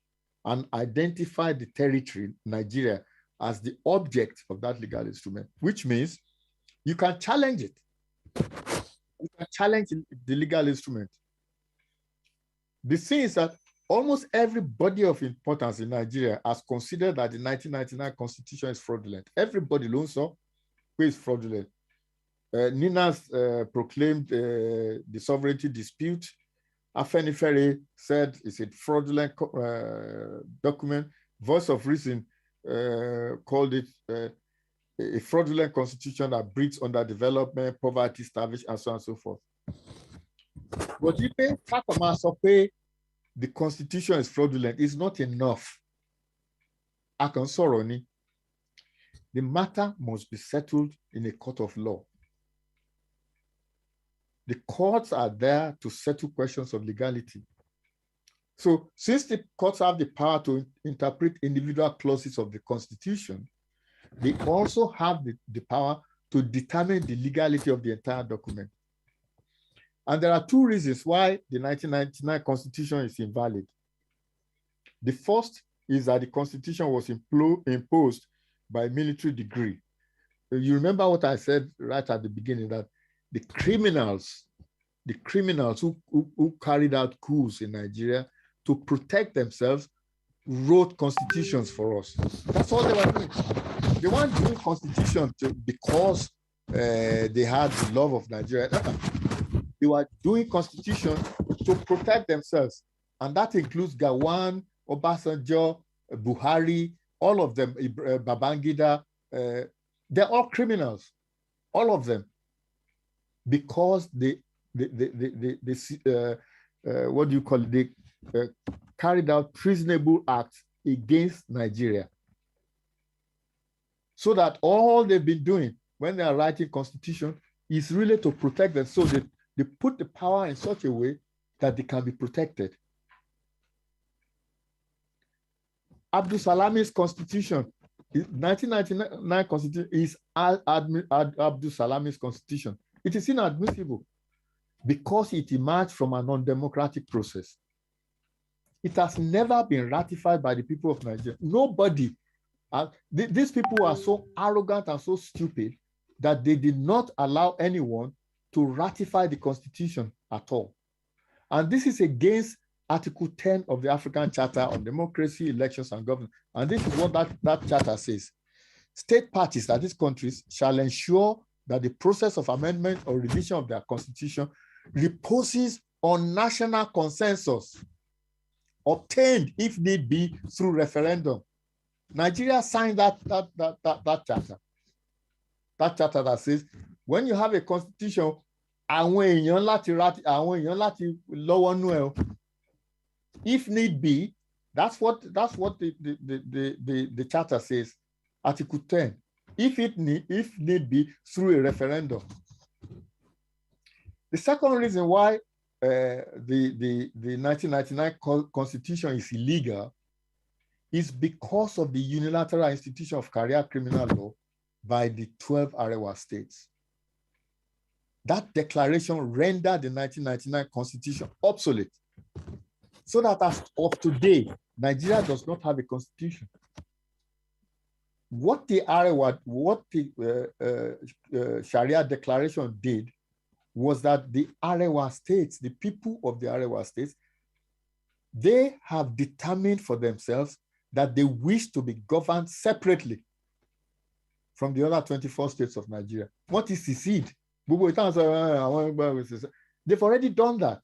and identifies the territory, Nigeria, as the object of that legal instrument, which means you can challenge it. You can challenge the legal instrument. The thing is that almost every body of importance in Nigeria has considered that the 1999 Constitution is fraudulent. Everybody knows so, who is fraudulent. Ninas proclaimed the sovereignty dispute. Afenifere said it's a fraudulent document. Voice of Reason called it a fraudulent constitution that breeds underdevelopment, poverty, starvation, and so on and so forth. But if the constitution is fraudulent, it's not enough. The matter must be settled in a court of law. The courts are there to settle questions of legality. So since the courts have the power to interpret individual clauses of the Constitution, they also have the power to determine the legality of the entire document. And there are two reasons why the 1999 Constitution is invalid. The first is that the Constitution was imposed by military decree. You remember what I said right at the beginning, that the criminals who carried out coups in Nigeria to protect themselves wrote constitutions for us. That's all they were doing. They weren't doing constitution because they had the love of Nigeria. They were doing constitution to protect themselves. And that includes Gawan, Obasanjo, Buhari, all of them, Babangida. They're all criminals, all of them, because they carried out treasonable acts against Nigeria. So that all they've been doing when they are writing constitution is really to protect them. So they put the power in such a way that they can be protected. Abdul Salami's constitution, 1999 constitution, is Abdul Salami's constitution. It is inadmissible because it emerged from an undemocratic process. It has never been ratified by the people of Nigeria. Nobody. These people are so arrogant and so stupid that they did not allow anyone to ratify the constitution at all. And this is against Article 10 of the African Charter on Democracy, Elections, and Government. And this is what that charter says. State parties, that is countries, shall ensure that the process of amendment or revision of their constitution reposes on national consensus, obtained, if need be, through referendum. Nigeria signed that charter. That charter that says, when you have a constitution, if need be, that's what the charter says, Article 10. If need be, through a referendum. The second reason why the 1999 Constitution is illegal is because of the unilateral institution of career criminal law by the 12 Arewa states. That declaration rendered the 1999 Constitution obsolete, so that as of today, Nigeria does not have a constitution. What the Sharia declaration did was that the Arewa states, the people of the Arewa states, they have determined for themselves that they wish to be governed separately from the other 24 states of Nigeria. What is secede? They've already done that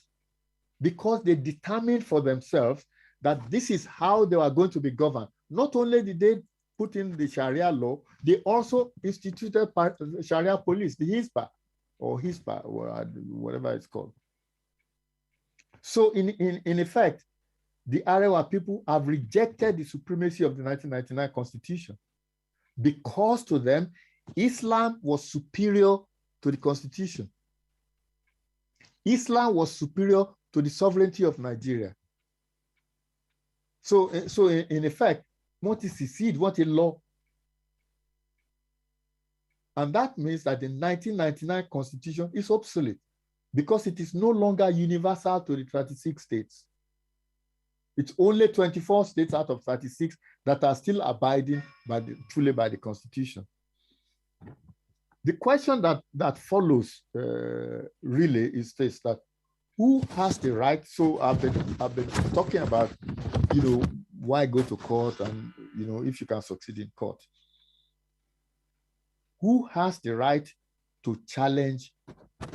because they determined for themselves that this is how they are going to be governed. Not only did they put in the Sharia law, they also instituted Sharia police, the Hispa, or whatever it's called. So in effect, the Arewa people have rejected the supremacy of the 1999 Constitution because to them, Islam was superior to the Constitution. Islam was superior to the sovereignty of Nigeria. So in effect, what is secede, what a law? And that means that the 1999 Constitution is obsolete because it is no longer universal to the 36 states. It's only 24 states out of 36 that are still abiding truly by the Constitution. The question that follows really is this, that who has the right? So I've been talking about, why go to court and, if you can succeed in court. Who has the right to challenge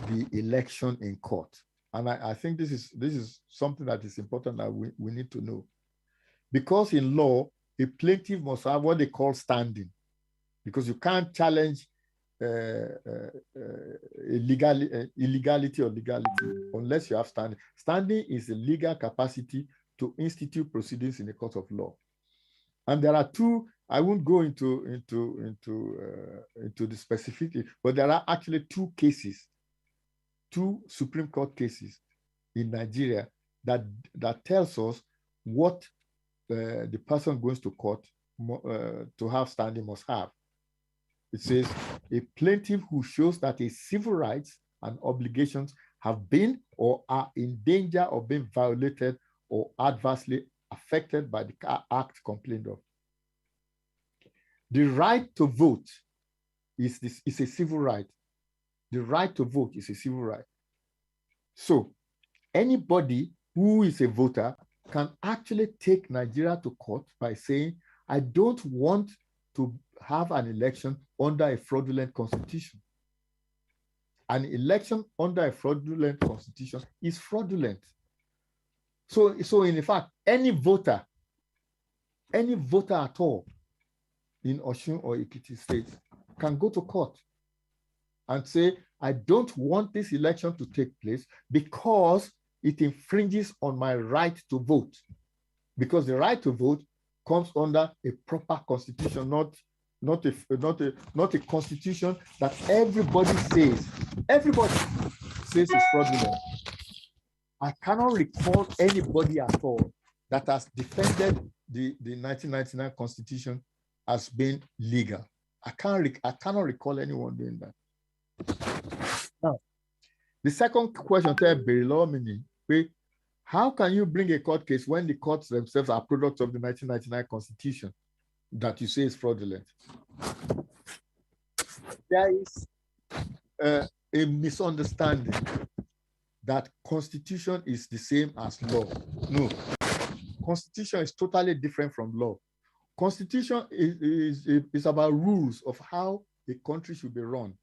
the election in court? And I think this is something that is important that we need to know. Because in law, a plaintiff must have what they call standing, because you can't challenge illegality or legality unless you have standing. Standing is a legal capacity to institute proceedings in a court of law. And there are two. I won't go into the specifics, but there are actually two Supreme Court cases in Nigeria that tells us what the person goes to court to have standing must have. It says a plaintiff who shows that his civil rights and obligations have been or are in danger of being violated or adversely affected by the act complained of. The right to vote is a civil right. The right to vote is a civil right. So anybody who is a voter can actually take Nigeria to court by saying, I don't want to have an election under a fraudulent constitution. An election under a fraudulent constitution is fraudulent. So in fact, any voter at all in Osun or Ekiti State can go to court and say, I don't want this election to take place because it infringes on my right to vote. Because the right to vote comes under a proper constitution, not a constitution that everybody says is fraudulent. I cannot recall anybody at all that has defended the 1999 Constitution as being legal. I cannot recall anyone doing that. Now, the second question, how can you bring a court case when the courts themselves are products of the 1999 Constitution that you say is fraudulent? There is a misunderstanding that constitution is the same as law. No, constitution is totally different from law. Constitution is about rules of how a country should be run.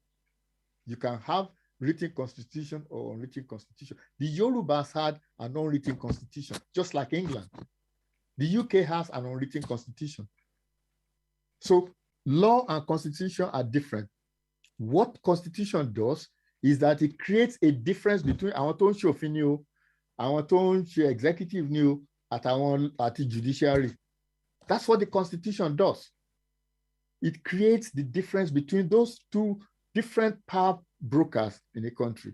You can have written constitution or unwritten constitution. The Yorubas had an unwritten constitution, just like England. The UK has an unwritten constitution. So law and constitution are different. What constitution does is that it creates a difference between our own ṣòfin, our own executive at the judiciary. That's what the constitution does. It creates the difference between those two different power brokers in a country.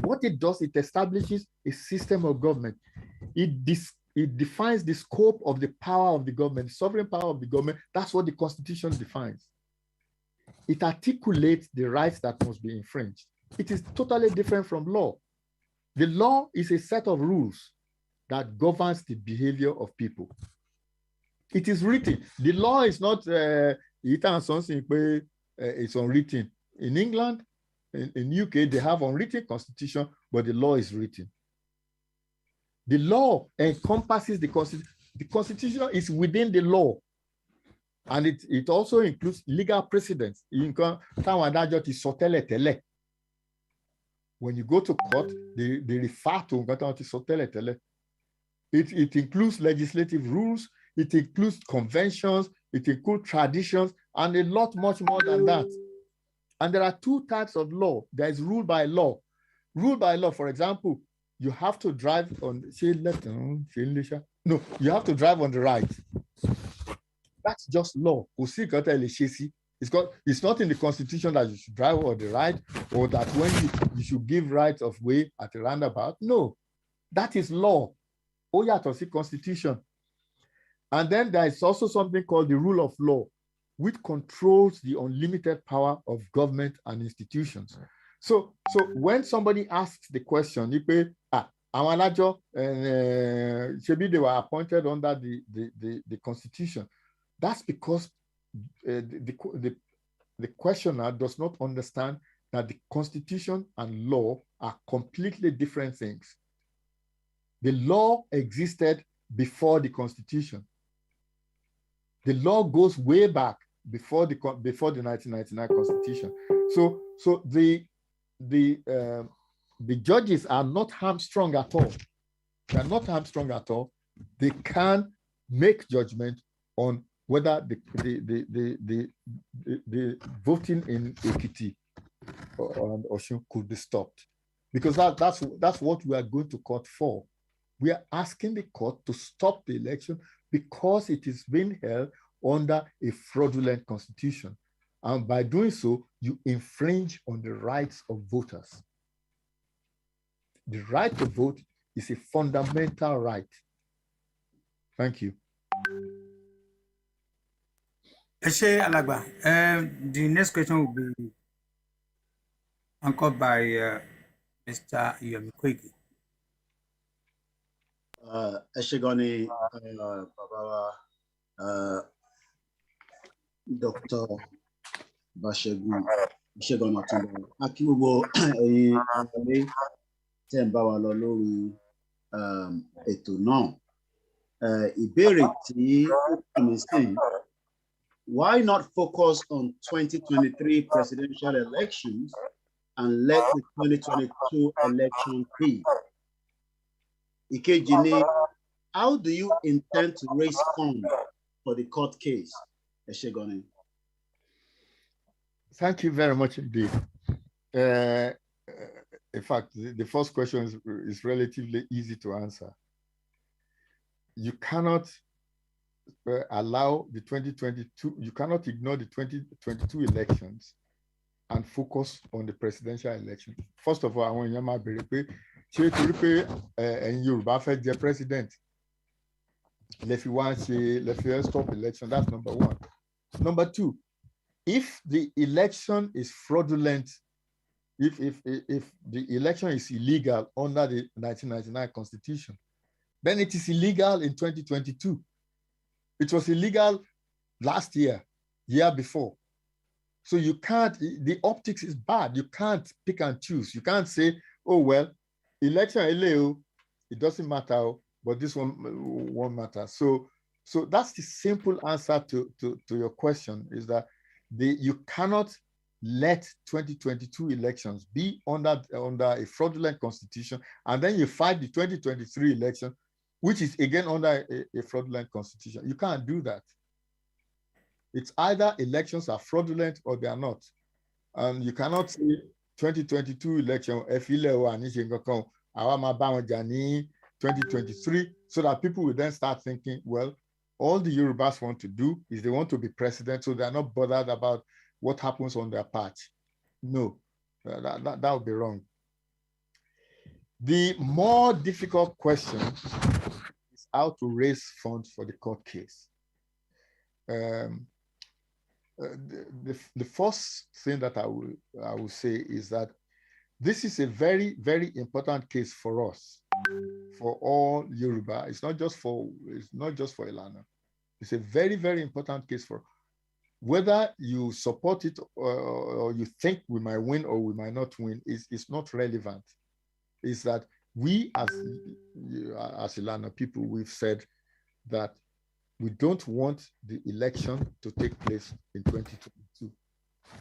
What it does, it establishes a system of government. It defines the scope of the power of the government, sovereign power of the government. That's what the constitution defines. It articulates the rights that must be infringed. It is totally different from law. The law is a set of rules that governs the behavior of people. It is written. The law is not it's unwritten. In England, in UK, they have unwritten constitution, but the law is written. The law encompasses the constitution. The constitution is within the law. And it also includes legal precedents. When you go to court, they refer to it includes legislative rules, it includes conventions, it includes traditions, and a lot much more than that. And there are two types of law. There is rule by law. Rule by law, for example, you have to drive on no, you have to drive on the right. That's just law. It's not in the constitution that you should drive on the right, or that when you should give rights of way at a roundabout. No, that is law. Constitution. And then there is also something called the rule of law, which controls the unlimited power of government and institutions. So when somebody asks the question, they were appointed under the constitution, that's because the questioner does not understand that the constitution and law are completely different things. The law existed before the constitution. The law goes way back before the 1999 constitution. So the judges are not hamstrung at all. They are not hamstrung at all. They can make judgment on whether the voting in Ekiti and Osun could be stopped, because that's what we are going to court for. We are asking the court to stop the election because it is being held under a fraudulent constitution. And by doing so, you infringe on the rights of voters. The right to vote is a fundamental right. Thank you. The next question will be anchored by Mr. UniK. Eshegoni, Dr. Bashegun, Eshegoni Atunbo, Akiwubo, Tembawa lórí ètò náà. Ìbéèrè tí ó kàn sí, why not focus on 2023 presidential elections and let the 2022 election be? Ìkejì ni, how do you intend to raise funds for the court case? Eshegoni. Thank you very much indeed. In fact, the first question is relatively easy to answer. You cannot allow the 2022, you cannot ignore the 2022 elections and focus on the presidential election. First of all, I want to Yoruba fẹ́ president. Let's stop election. That's number one. Number two, if the election is fraudulent, if the election is illegal under the 1999 constitution, then it is illegal in 2022. It was illegal last year before. So you can't, the optics is bad. You can't pick and choose. You can't say, oh, well, election, it doesn't matter, but this one won't matter. So that's the simple answer to your question, is that you cannot let 2022 elections be under a fraudulent constitution, and then you fight the 2023 election, which is again under a fraudulent constitution. You can't do that. It's either elections are fraudulent or they are not. And you cannot say 2022 election, 2023, so that people will then start thinking, well, all the Yorubas want to do is they want to be president, so they're not bothered about what happens on their part. No, that would be wrong. The more difficult question is how to raise funds for the court case. The first thing that I will say is that this is a very, very important case for us, for all Yoruba. It's not just for Ilana. It's a very, very important case for whether you support it or you think we might win or we might not win is not relevant. Is that we as Ilana people, we've said that we don't want the election to take place in 2022.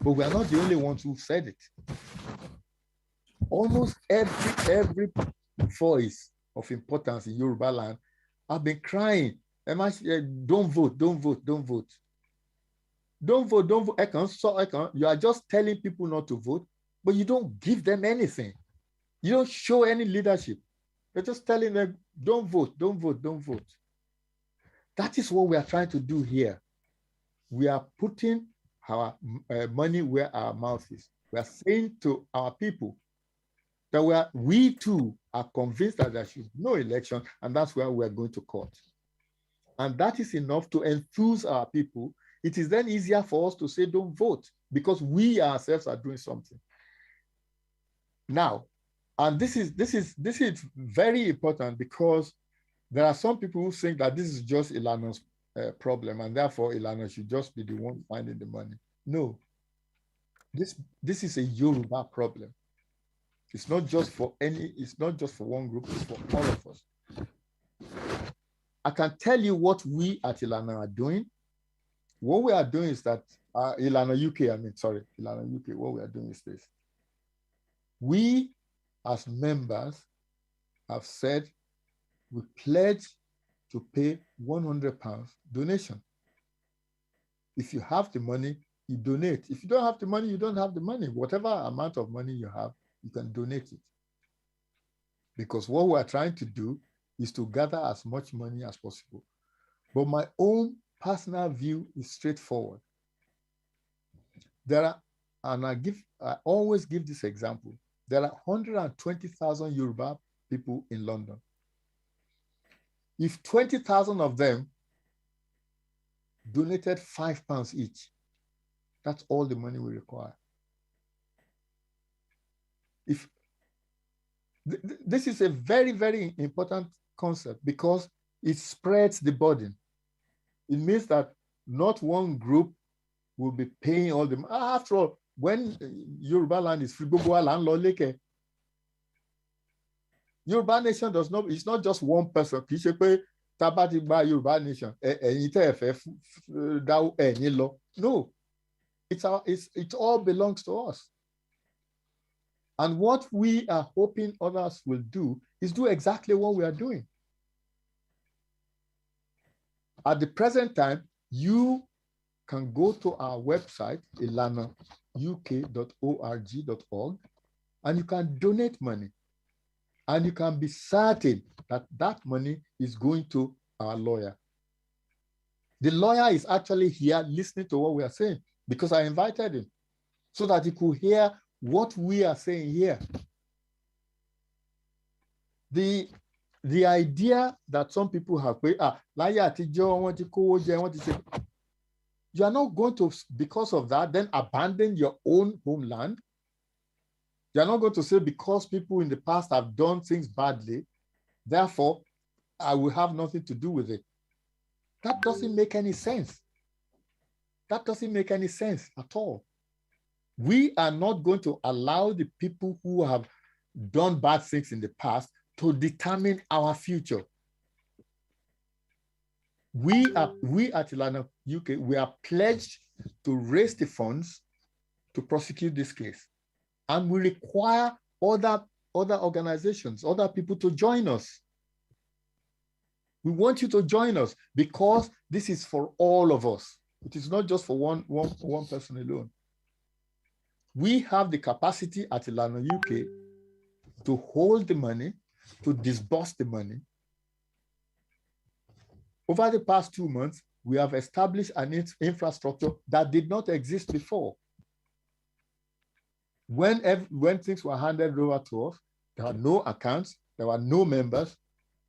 But we are not the only ones who've said it. Almost every voice of importance in Yoruba land have been crying, don't vote, don't vote, don't vote. Don't vote, don't vote. You are just telling people not to vote, but you don't give them anything. You don't show any leadership. You're just telling them, don't vote, don't vote, don't vote. That is what we are trying to do here. We are putting our money where our mouth is. We are saying to our people that we too are convinced that there should be no election, and that's where we are going to court. And that is enough to enthuse our people. It is then easier for us to say don't vote, because we ourselves are doing something. Now, and this is very important, because there are some people who think that this is just Ilana's problem, and therefore Ilana should just be the one finding the money. No, this is a Yoruba problem. It's not just for one group, it's for all of us. I can tell you what we at Ilana are doing. What we are doing is that, IlanaUK, what we are doing is this. We, as members, have said we pledge to pay £100 donation. If you have the money, you donate. If you don't have the money, you don't have the money. Whatever amount of money you have, you can donate it. Because what we're trying to do is to gather as much money as possible. But my own personal view is straightforward. I always give this example. There are 120,000 Yoruba people in London. If 20,000 of them donated £5 each, that's all the money we require. This is a very, very important concept, because it spreads the burden. It means that not one group will be paying all the money. After all, when Yoruba land is free, Yoruba nation it's not just one person. Yoruba nation. No, it all belongs to us. And what we are hoping others will do is do exactly what we are doing. At the present time, you can go to our website, IlanaUK.org.org, and you can donate money. And you can be certain that that money is going to our lawyer. The lawyer is actually here listening to what we are saying, because I invited him so that he could hear what we are saying here. The idea that some people have, you are not going to, because of that, then abandon your own homeland. You're not going to say, because people in the past have done things badly, therefore, I will have nothing to do with it. That doesn't make any sense. That doesn't make any sense at all. We are not going to allow the people who have done bad things in the past to determine our future. We at IlanaUK, we are pledged to raise the funds to prosecute this case. And we require other organizations, other people to join us. We want you to join us because this is for all of us. It is not just for one person alone. We have the capacity at IlanaUK to hold the money, to disburse the money. Over the past 2 months, we have established an infrastructure that did not exist before. When things were handed over to us, there were no accounts, there were no members.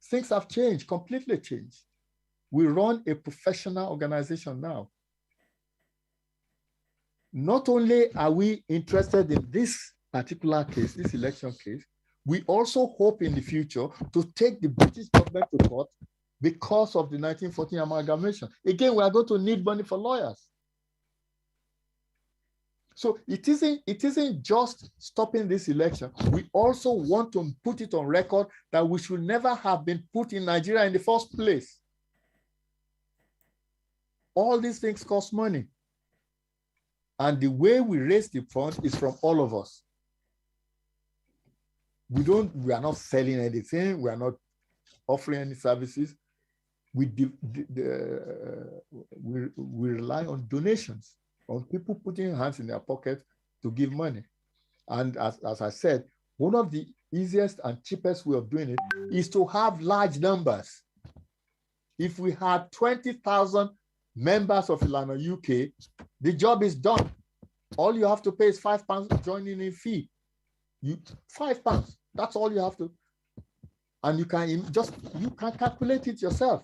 Things have changed, completely changed. We run a professional organization now. Not only are we interested in this particular case, this election case, we also hope in the future to take the British government to court because of the 1914 amalgamation. Again, we are going to need money for lawyers. So it isn't just stopping this election. We also want to put it on record that we should never have been put in Nigeria in the first place. All these things cost money. And the way we raise the funds is from all of us. We are not selling anything. We are not offering any services. We rely on donations, on people putting hands in their pockets to give money. And as I said, one of the easiest and cheapest way of doing it is to have large numbers. If we had 20,000 members of IlanaUK, the job is done. All you have to pay is £5 joining in fee. £5, that's all you have to. And you can calculate it yourself.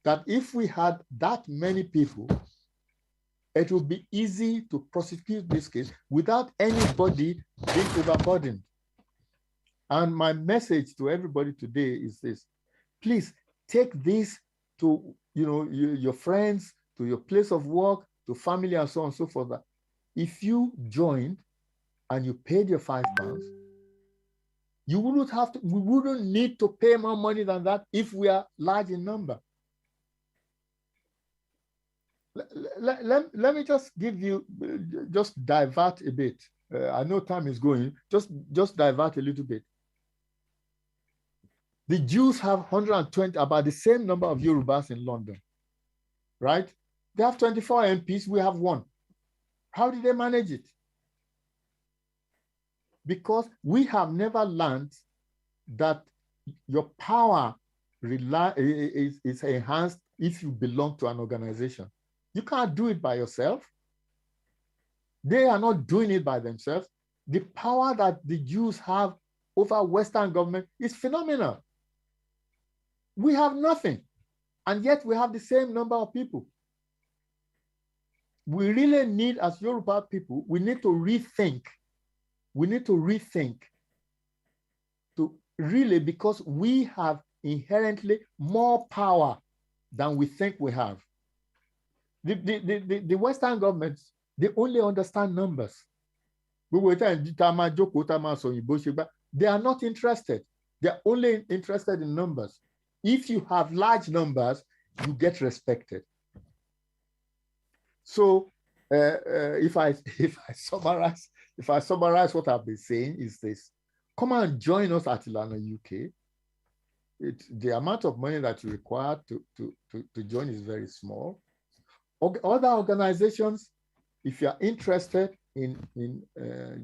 That if we had that many people, it would be easy to prosecute this case without anybody being overburdened. And my message to everybody today is this: please take this to your friends, to your place of work, to family, and so on and so forth. That if you joined and you paid your £5, we wouldn't need to pay more money than that if we are large in number. Let me just just divert a bit. I know time is going, just divert a little bit. The Jews have 120, about the same number of Yorubas in London, right? They have 24 MPs, we have 1. How did they manage it? Because we have never learned that your power is enhanced if you belong to an organization. You can't do it by yourself. They are not doing it by themselves. The power that the Jews have over Western government is phenomenal. We have nothing, and yet we have the same number of people. We really need, as Yoruba people, we need to rethink. We need to rethink because we have inherently more power than we think we have. The Western governments, they only understand numbers. They are not interested. They're only interested in numbers. If you have large numbers, you get respected. So if I summarize what I've been saying is this: come and join us at IlanaUK. The amount of money that you require to join is very small. Other organizations, if you are interested in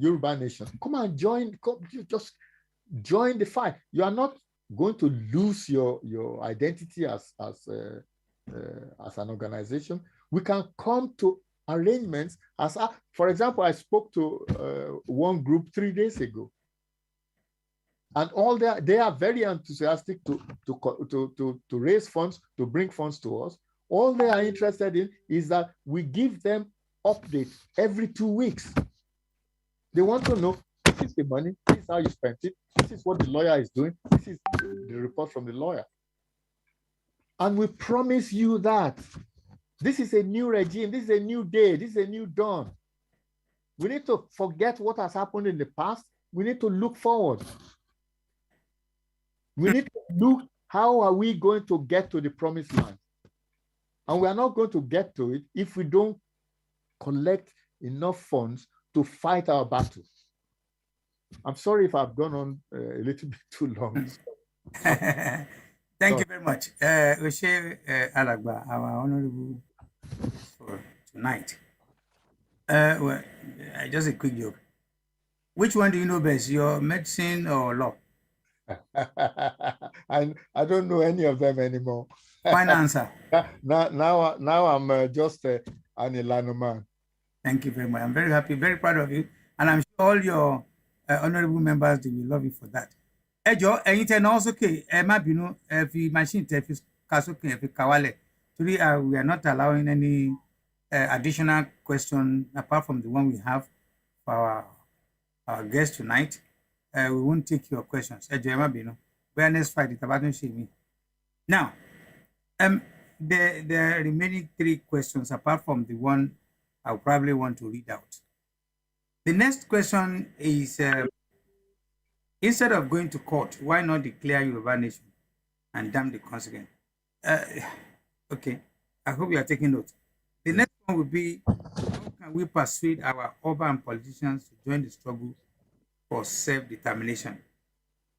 Yoruba Nation, come and join. Just join the fight. You are not going to lose your identity as an organization. We can come to arrangements for example, I spoke to one group 3 days ago, and they are very enthusiastic to raise funds, to bring funds to us. All they are interested in is that we give them updates every 2 weeks. They want to know, this is the money, this is how you spent it, this is what the lawyer is doing, this is the report from the lawyer. And we promise you that this is a new regime, this is a new day, this is a new dawn. We need to forget what has happened in the past. We need to look forward. We need to look, how are we going to get to the promised land? And we are not going to get to it if we don't collect enough funds to fight our battles. I'm sorry if I've gone on a little bit too long. Thank you very much. Oshe Alagba, our honorable for tonight. Well, just a quick joke. Which one do you know best, your medicine or law? I don't know any of them anymore. Final answer. Now I'm just an Ilana man. Thank you very much. I'm very happy, very proud of you. And I'm sure all your honorable members, they will love you for that. Ẹ jọ̀ọ́, ẹ̀yin tẹ́ náà sókè, ẹ má bínú, ẹ fi machine tẹ́ fi ká sókè, ẹ fi ká wálẹ̀. Torí we are not allowing any additional question apart from the one we have for our guest tonight. We won't take your questions. Ẹ jọ̀ọ́, ẹ má bínú. Bóyá next Friday, tàbá tún ṣe mí. Now, the remaining 3 questions apart from the one I'll probably want to read out. The next question is, instead of going to court, why not declare Yoruba nation and damn the consequence? Okay, I hope you are taking note. The next one will be, how can we persuade our urban politicians to join the struggle for self-determination?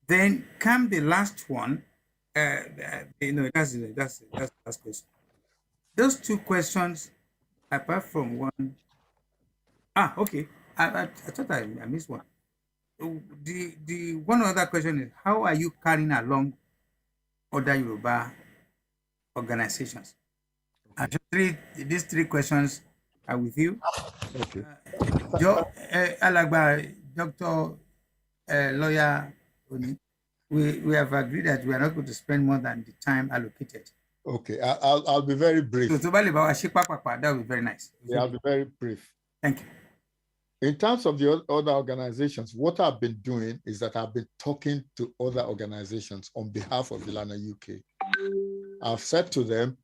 Then come the last one. That's the last question. Those 2 questions, apart from one. Okay. I thought I missed one. The one other question is, how are you carrying along other Yoruba organizations? These 3 questions are with you. Okay. Alagba, Dr. Lawyer Oni, we have agreed that we are not going to spend more than the time allocated. Okay, I'll be very brief. So that will be very nice. Yeah, I'll be very brief. Thank you. In terms of the other organizations, what I've been doing is that I've been talking to other organizations on behalf of IlanaUK. I've said to them,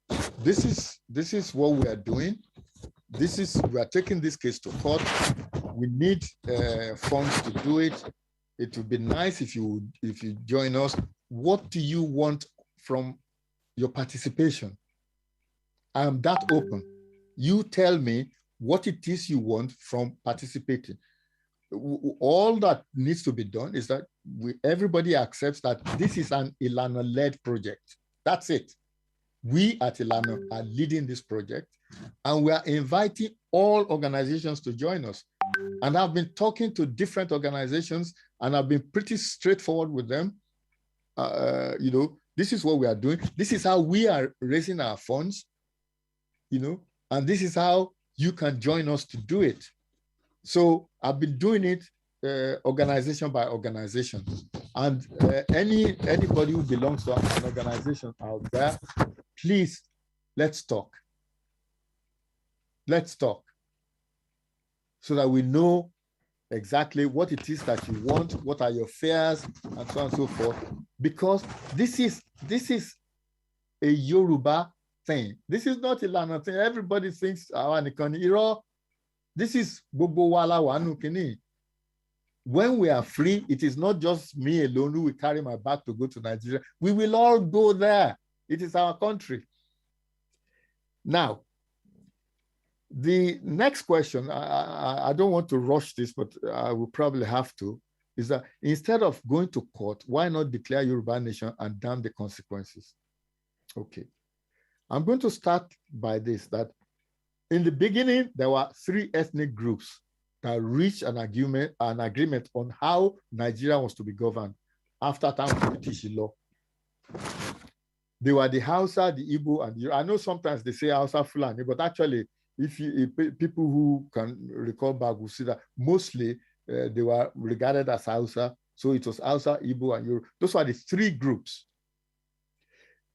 this is what we are doing. We are taking this case to court. We need funds to do it. It would be nice if you join us. What do you want from your participation? I am that open. You tell me what it is you want from participating. All that needs to be done is that everybody accepts that this is an Ilana-led project. That's it. We at Ilana are leading this project, and we are inviting all organizations to join us. And I've been talking to different organizations, and I've been pretty straightforward with them. This is what we are doing. This is how we are raising our funds, and this is how you can join us to do it. So I've been doing it organization by organization. And anybody who belongs to an organization out there, please, let's talk. Let's talk so that we know exactly what it is that you want, what are your fears, and so on and so forth. Because this is a Yoruba thing. This is not Ilana thing. Everybody thinks this is Gbogbo Wala Wanu Kini. When we are free, it is not just me alone who will carry my bag to go to Nigeria. We will all go there. It is our country. Now, the next question, I don't want to rush this, but I will probably have to, is that instead of going to court, why not declare Yoruba nation and damn the consequences? Okay. I'm going to start by this, that in the beginning, there were 3 ethnic groups that reached an agreement on how Nigeria was to be governed after time of British law. They were the Hausa, the Igbo, and I know sometimes they say Hausa Fulani, but actually, if people who can recall back will see that mostly they were regarded as Hausa. So it was Hausa, Igbo, and Yoruba. Those were the 3 groups.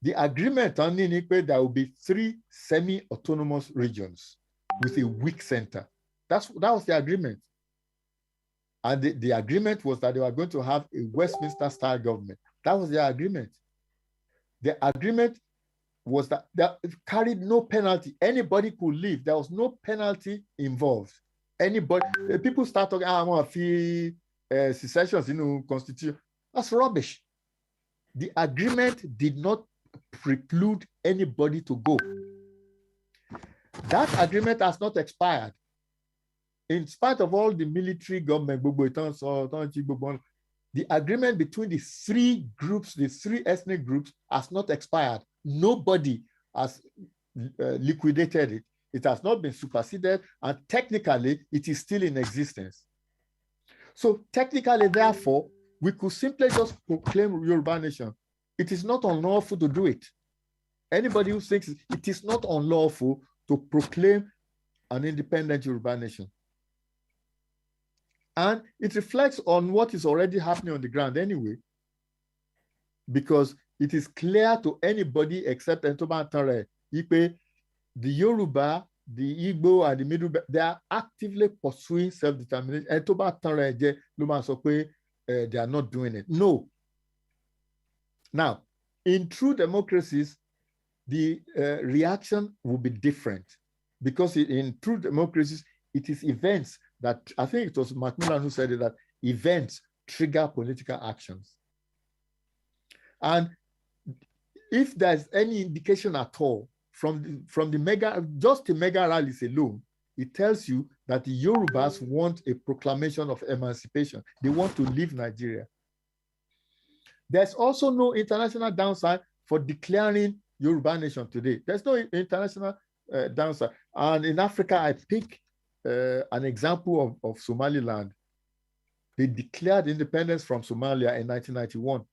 The agreement on Ninikwe, there will be 3 semi-autonomous regions with a weak center. That was the agreement. And the agreement was that they were going to have a Westminster-style government. That was the agreement. The agreement was that it carried no penalty. Anybody could leave. There was no penalty involved. anybody, people start talking, I want to feel secessions in the constitution. That's rubbish. The agreement did not preclude anybody to go. That agreement has not expired. In spite of all the military government, the agreement between the three groups, the three ethnic groups, has not expired. Nobody has liquidated it. It has not been superseded, and technically, it is still in existence. So technically, therefore, we could simply just proclaim Yoruba nation. It is not unlawful to do it. Anybody who thinks it is not unlawful to proclaim an independent Yoruba nation. And it reflects on what is already happening on the ground anyway, because it is clear to anybody except Entoba Tare, Ipe, the Yoruba, the Igbo, and the Middle Belt, they are actively pursuing self-determination. Entoba Tare, they are not doing it. No. Now, in true democracies, the reaction will be different, because in true democracies, it is events that, I think it was Macmillan who said it, that events trigger political actions. And if there's any indication at all from the mega, just the mega rallies alone, it tells you that the Yorubas want a proclamation of emancipation. They want to leave Nigeria. There's also no international downside for declaring Yoruba nation today. There's no international downside. And in Africa, I pick an example of Somaliland. They declared independence from Somalia in 1991.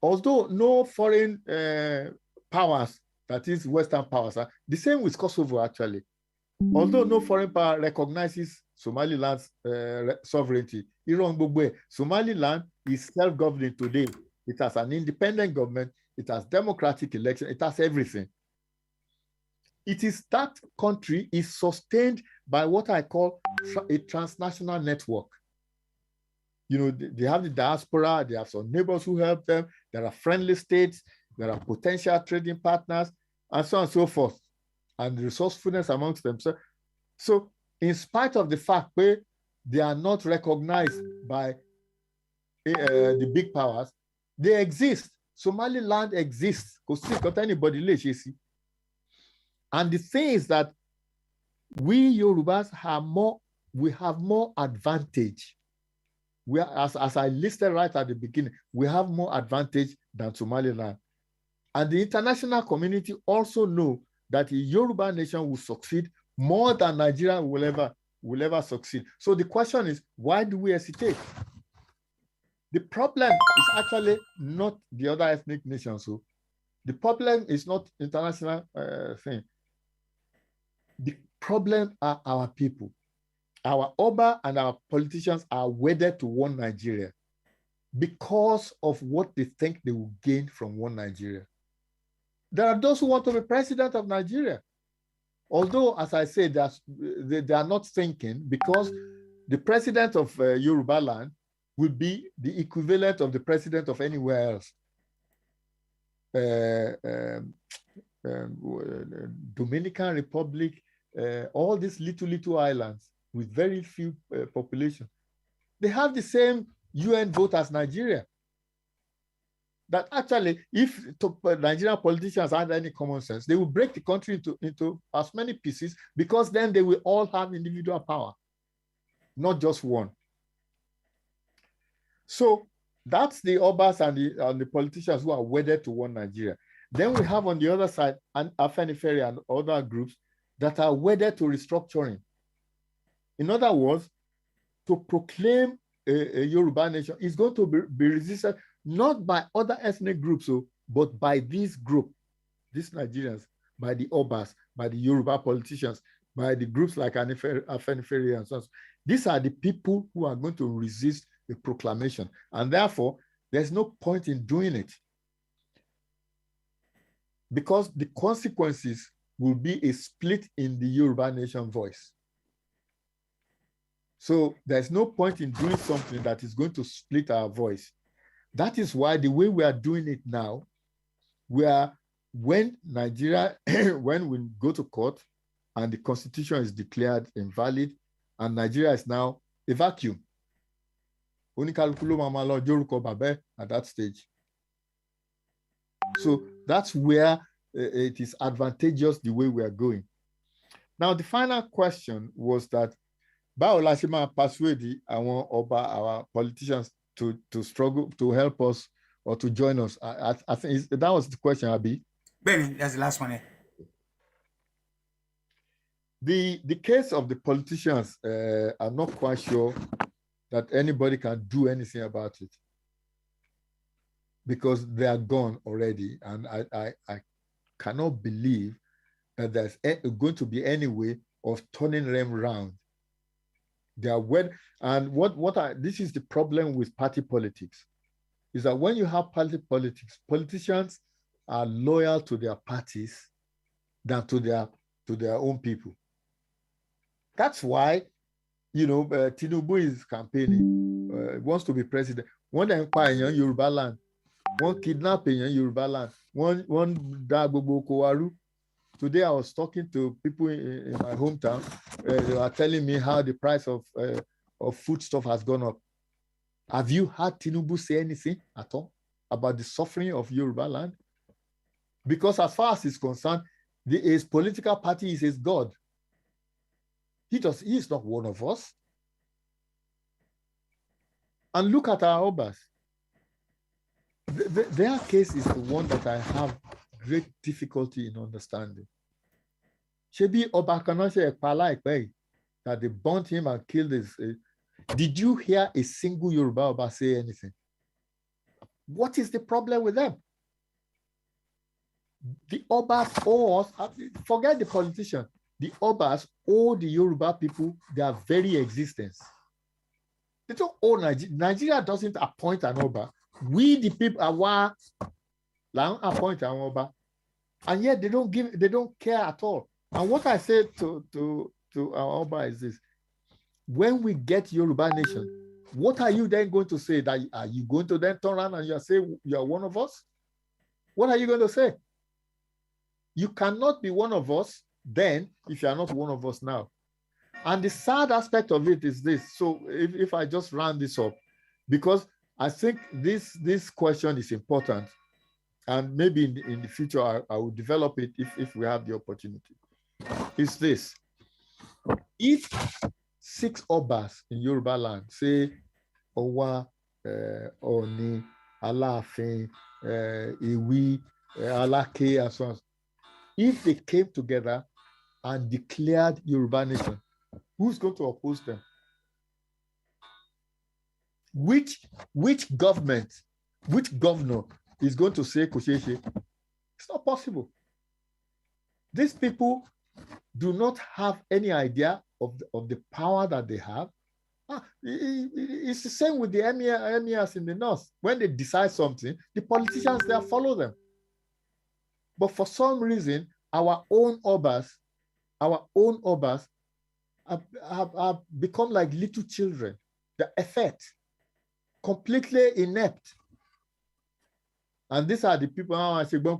Although no foreign powers, that is Western powers, the same with Kosovo actually. Although no foreign power recognizes Somaliland's sovereignty, Somaliland is self-governing today. It has an independent government, it has democratic election, it has everything. It is that country is sustained by what I call a transnational network. You know, they have the diaspora, they have some neighbors who help them, there are friendly states, there are potential trading partners, and so on and so forth, and resourcefulness amongst themselves. So in spite of the fact that they are not recognized by the big powers, they exist. Somaliland exists. And the thing is that we Yorubas have more advantage. We are, as I listed right at the beginning, we have more advantage than Somaliland. And the international community also know that the Yoruba nation will succeed more than Nigeria will ever succeed. So the question is, why do we hesitate? The problem is actually not the other ethnic nations. So the problem is not international thing. The problem are our people. Our Oba and our politicians are wedded to one Nigeria because of what they think they will gain from one Nigeria. There are those who want to be president of Nigeria. Although, as I said, they are not thinking, because the president of Yoruba land will be the equivalent of the president of anywhere else. Dominican Republic, all these little islands with very few population. They have the same UN vote as Nigeria. That actually, if Nigerian politicians had any common sense, they will break the country into as many pieces, because then they will all have individual power, not just one. So that's the Obas and the politicians who are wedded to one Nigeria. Then we have on the other side, Afenifere and other groups that are wedded to restructuring. In other words, to proclaim a Yoruba nation is going to be resisted not by other ethnic groups, but by this group, these Nigerians, by the Obas, by the Yoruba politicians, by the groups like Afenifere and so on. These are the people who are going to resist the proclamation. And therefore, there's no point in doing it, because the consequences will be a split in the Yoruba nation voice. So there's no point in doing something that is going to split our voice. That is why the way we are doing it now, when Nigeria, when we go to court and the constitution is declared invalid, and Nigeria is now a vacuum. Oníkálukú ló máa máa lọ jórúkọ bàbá ẹ̀ at that stage. So that's where it is advantageous the way we are going. Now, the final question was that báwo la ṣe máa persuade àwọn ọba, our politicians to struggle, to help us or to join us? I think that was the question, Abi. Benny, that's the last one. Eh? The case of the politicians, I'm not quite sure that anybody can do anything about it because they are gone already, and I cannot believe that there's going to be any way of turning them around. They are this is the problem with party politics, is that when you have party politics, politicians are loyal to their parties than to their own people. That's why, Tinubu is campaigning, wants to be president. One empire in Yoruba land, one kidnapping in Yoruba land, one Dagobo Kowaru. Today I was talking to people in my hometown. They were telling me how the price of foodstuff has gone up. Have you heard Tinubu say anything at all about the suffering of Yoruba land? Because as far as he's concerned, his political party is his God. He is not one of us. And look at our Obas. Their case is the one that I have great difficulty in understanding. Shebi Oba Kanonse Ekpala Ekpe, that they burnt him and killed his. Did you hear a single Yoruba Oba say anything? What is the problem with them? The Obas owe us, forget the politician, the Obas owe the Yoruba people their very existence. They don't owe Nigeria. Nigeria doesn't appoint an Oba. We, the people, appoint an Oba. And yet they don't care at all. And what I said to our Oba is this: when we get Yoruba nation, what are you then going to say? That are you going to then turn around and you say you are one of us? What are you going to say? You cannot be one of us then if you are not one of us now. And the sad aspect of it is this. So if I just round this up, because I think this question is important, and maybe in the future I will develop it if we have the opportunity. Is this: if 6 Obas in Yoruba land, say Owa, Oni, Alaafin, Iwi, Alake, and so on, if they came together and declared Yoruba nation, who's going to oppose them? Which government, which governor is going to say Kosheshe? It's not possible. These people do not have any idea of the power that they have. It's the same with the emirs in the north. When they decide something, the politicians there follow them. But for some reason, our own Obas have become like little children. The effect, completely inept. And these are the people, they go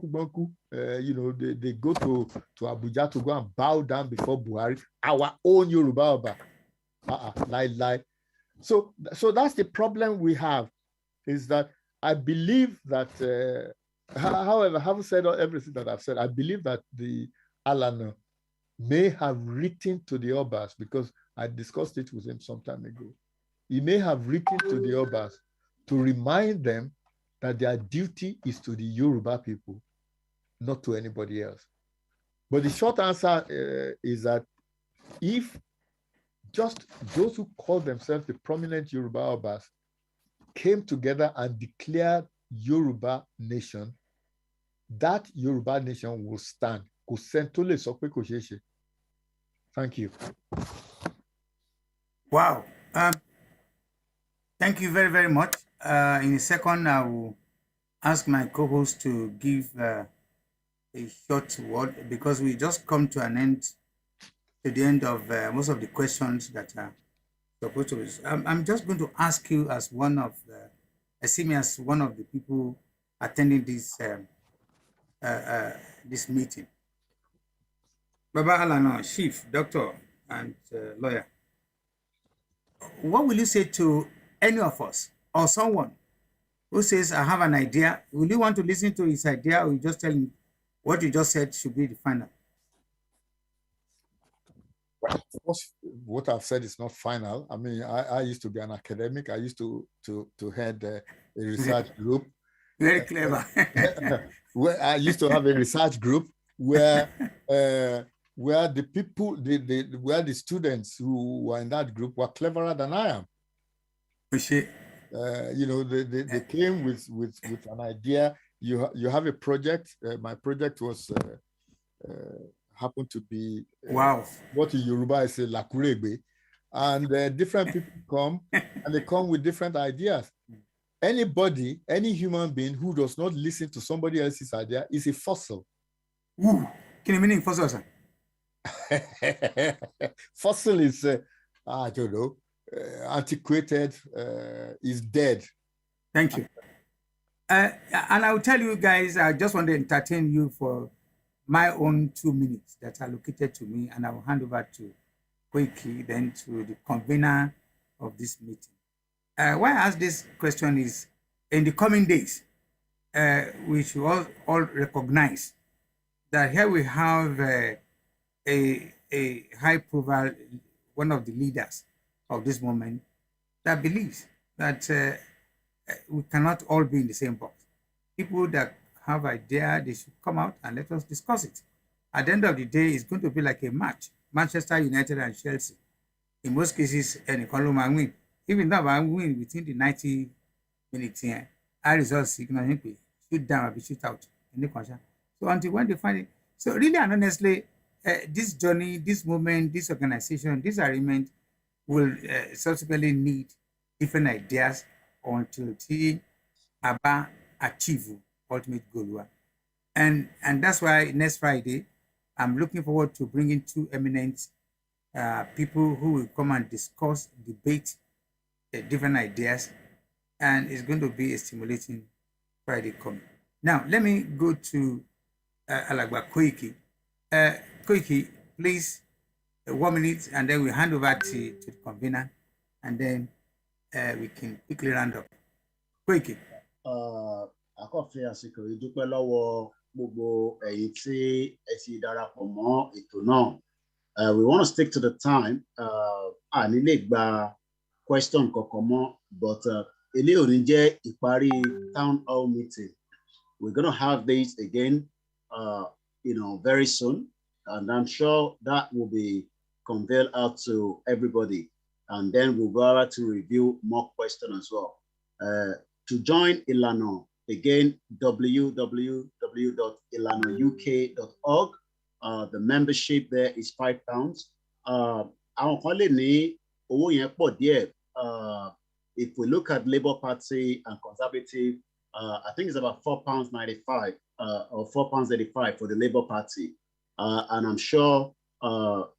to Abuja to go and bow down before Buhari, our own Yoruba Oba. Lie. So that's the problem we have, is that I believe that, however, having said everything that I've said, I believe that the Alana may have written to the Obas, because I discussed it with him some time ago. He may have written to the Obas to remind them that their duty is to the Yoruba people, not to anybody else. But the short answer is that if just those who call themselves the prominent Yoruba Obas came together and declared Yoruba nation, that Yoruba nation will stand. Thank you. Wow. Thank you very, very much. In a second, I will ask my co-host to give a short word, because we just come to an end, to the end of most of the questions that are supposed to be. I'm just going to ask you, as one of the, I see me as one of the people attending this this meeting. Baba Alana, chief, doctor, and lawyer. what will you say to any of us or someone who says, I have an idea? Will you want to listen to his idea, or you just tell him what you just said should be the final? Well, of course, what I've said is not final. I mean, I used to be an academic. I used to head a research group. Very clever. Where I used to have a research group where the people, where the students who were in that group were cleverer than I am. You know, they came with an idea. You have a project. My project was happened to be wow. What in Yoruba is a lakurebe, and different people come and they come with different ideas. Anybody, any human being who does not listen to somebody else's idea is a fossil. Ooh, can you mean fossil, sir? Fossil is I don't know, antiquated, is dead. Thank you. And I will tell you guys, I just want to entertain you for my own 2 minutes that are allocated to me, and I will hand over to Koiki, then to the convener of this meeting. Why I ask this question is, in the coming days, we should all recognize that here we have a high profile, one of the leaders of this moment, that believes that we cannot all be in the same box. People that have idea, they should come out and let us discuss it. At the end of the day, it's going to be like a match. Manchester United and Chelsea. In most cases, any column and win. Even though I win within the 90 minutes here, our results signal shoot down or be shoot out in the contract. So until when they find it. So really and honestly, this journey, this movement, this organization, this arrangement will subsequently need different ideas until the ABBA achieve ultimate goal. And that's why next Friday, I'm looking forward to bringing 2 eminent people who will come and discuss, debate different ideas, and it's going to be a stimulating Friday coming. Now, let me go to Alagba Koiki. Koiki, please, 1 minute, and then we hand over to the convener, and then we can quickly round up. Koiki. Àkọ́fẹ́ àsìkò yìí dúpẹ́ lọ́wọ́ gbogbo ẹ̀yin tí ẹ ti darapọ̀ mọ́ ètò náà. We want to stick to the time. A ní lè gba question kankan mọ́, but eléyìí ò ní jẹ́ ìparí town hall meeting. We're going to have this again, very soon, and I'm sure that will be conveyed out to everybody, and then we'll go over to review more questions as well. To join Ilana, again, www.IlanaUK.org. The membership there is £5. Àwọn kan lè ní owó yẹn pọ̀ díẹ̀. If we look at Labour Party and Conservative, I think it's about £4.95 or £4.85 for the Labour Party. And I'm sure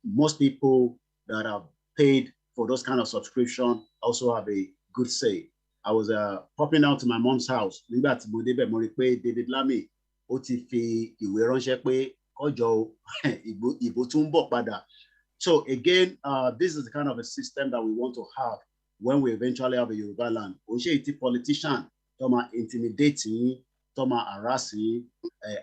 most people that have paid for those kind of subscription also have a good say. I was popping out to my mom's house. Nígbà tí mo débẹ̀, mo rí pé David Lamy ó ti fi ìwé ránṣẹ́ pé ọjọ́ ìbò tún ń bọ̀ padà. So again, this is the kind of a system that we want to have when we eventually have a Yoruba land. Ó ṣe ìtí politician tó máa intimidate yín, tó máa harass yín,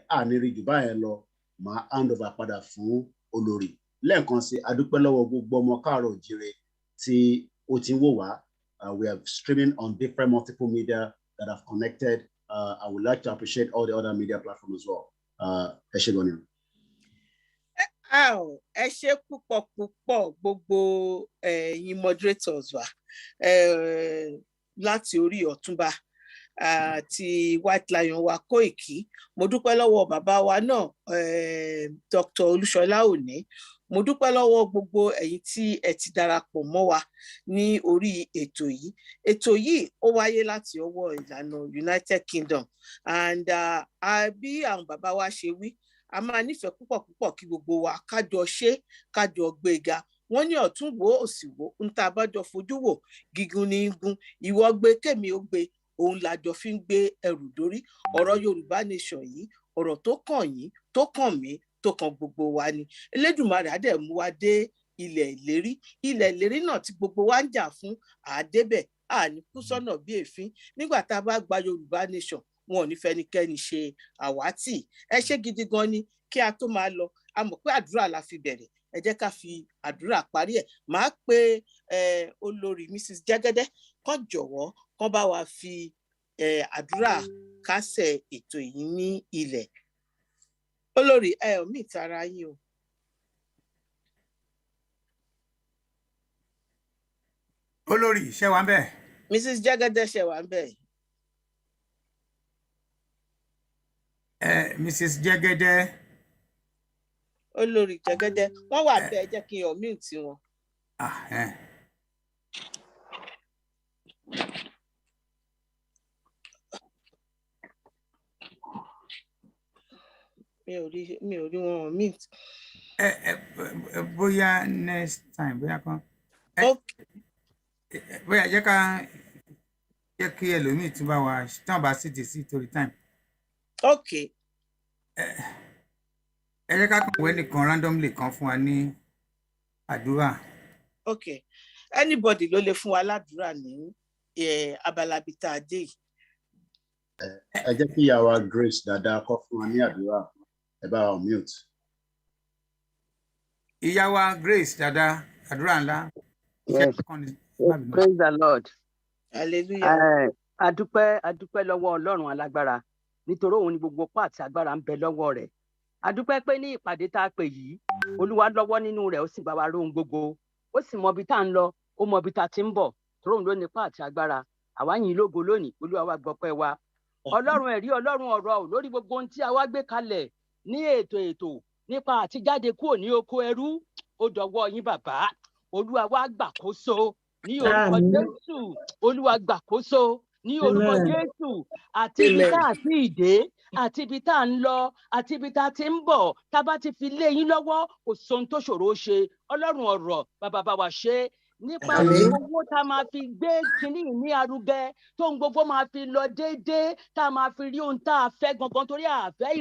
àníri jù báyẹn lọ, máa hand over padà fún olórí. Lẹ́ẹ̀kan sí, a dúpẹ́ lọ́wọ́ gbogbo ọmọ káàárọ̀ oòjíire tí ó ti ń wò wá. We are streaming on different multiple media that have connected. I would like to appreciate all the other media platforms as well. Ẹ ṣé gan ni. Ẹ ṣé púpọ̀ gbogbo ẹ̀yin moderators wa láti orí Ọ̀túnba ti White Lion wa Koiki. Mo dúpẹ́ lọ́wọ́ bàbá wa náà Dr. Olúṣọlá Òní. Mo dúpẹ́ lọ́wọ́ gbogbo ẹ̀yin tí ẹ ti darapọ̀ mọ́ wa ní orí ètò yìí. Ètò yìí ó wáyé láti ọwọ́ ìlànà United Kingdom, and bí àwọn bàbá wa ṣe wí, a máa nífẹ̀ẹ́ púpọ̀ kí gbogbo wa kájọ ṣe, kájọ gbéga. Wọ́n ní ọ̀tún wò òsì wò, ń tá bá jọ fojú wò, gígùn ní gún, ìwọ gbé kémi ó gbé, òun làjọ fi ń gbé ẹrù dórí. Ọ̀rọ̀ Yorùbá nation yìí, ọ̀rọ̀ tó kàn yín, tó kàn mí, tó kàn gbogbo wa ni. Elédùmarè á dẹ̀ mú wa dé ilẹ̀ ìlérí náà tí gbogbo wa ń jà fún àdébẹ̀ àní kú sọ́nà bí èéfín nígbà tá a bá gba Yorùbá nation wọn ò ní fẹ́nikẹ́ni ṣe àwátì. Ẹ ṣé gidi gan ni. Kí a tó máa lọ a mọ̀ pé àdúrà la fi bẹ̀rẹ̀, ẹ jẹ́ ká fi àdúrà parí ẹ̀. Màá pe olórí Mrs. Jẹ́gẹ́dẹ́ kán jọ̀wọ́ kán bá wa fi àdúrà kásẹ̀ ètò yìí ní ilẹ̀. Olórí mí ìtara yín o. Olórí ṣé wà ń bẹ̀? Mrs. Jẹ́gẹ́dẹ́ ṣé wà ń bẹ̀? Mrs. Jẹ́gẹ́dẹ́. Olórí Jẹ́gẹ́dẹ́ wọ́n wà bẹ́ẹ̀, jẹ́ kí n unmute wọn. Mi ò rí wọn unmute. Bóyá next time bóyá kan. Bóyá jẹ́ kí ẹlòmíì tún bá wa tán bá sì dé sí torí time. Okay. Ẹ jẹ́ ká kàn wẹ́ nìkan randomly kan fún wa ní àdúrà. Okay. Anybody ló lè fún wa ládùúrà ní abala bíi tá a dé yìí. Ẹ jẹ́ kí ìyá wa Grace dáadáa kọ́ fún wa ní àdúrà. Ẹ bá wa mute. Ìyá wa Grace dáadáa àdúrà ńlá. Yes. Praise the Lord. Hallelujah. Adúpẹ́ lọ́wọ́ Ọlọ́run alágbára nítorí òun ni gbogbo pàtì agbára ń bẹ lọ́wọ́ rẹ̀. Adúpẹ́ pé ní ìpàdé tá a pè yìí Olúwa lọ́wọ́ nínú rẹ̀ ó sì bá wa rohun gbogbo. Ó sì mọ ibi tá à ń lọ, ó mọ ibi tá a ti ń bọ̀. Torí òun ló ní pàtì agbára. Àwa yìn lógo lónìí, Olúwa wa gbọpẹ́ wa. Ọlọ́run ẹ̀rí Ọlọ́run ọ̀rọ̀ lórí gbogbo ohun tí a wá gbé kalẹ̀ ní ètò nípa àtijáde kúrò ní oko ẹrú. Ó dọwọ́ yín bàbá. Olúwa wa gbàkóso ní orúkọ Jésù. Olúwa gbàkóso ní orúkọ Jésù. Àti ibi tá a ti dé, àti ibi tá a ń lọ, àti ibi tá a ti ń bọ̀, tá a bá ti fi lé yín lọ́wọ́ kò sóhun tó ṣòro ṣe. Ọlọ́run ọ̀rọ̀ bàbá bá wa ṣe nípa owó tá a máa fi gbé kínní ní arugẹ tó ń gbogbo máa fi lọ déédéé tá a máa fi rí ohun tá a fẹ́ gangan torí àfẹ́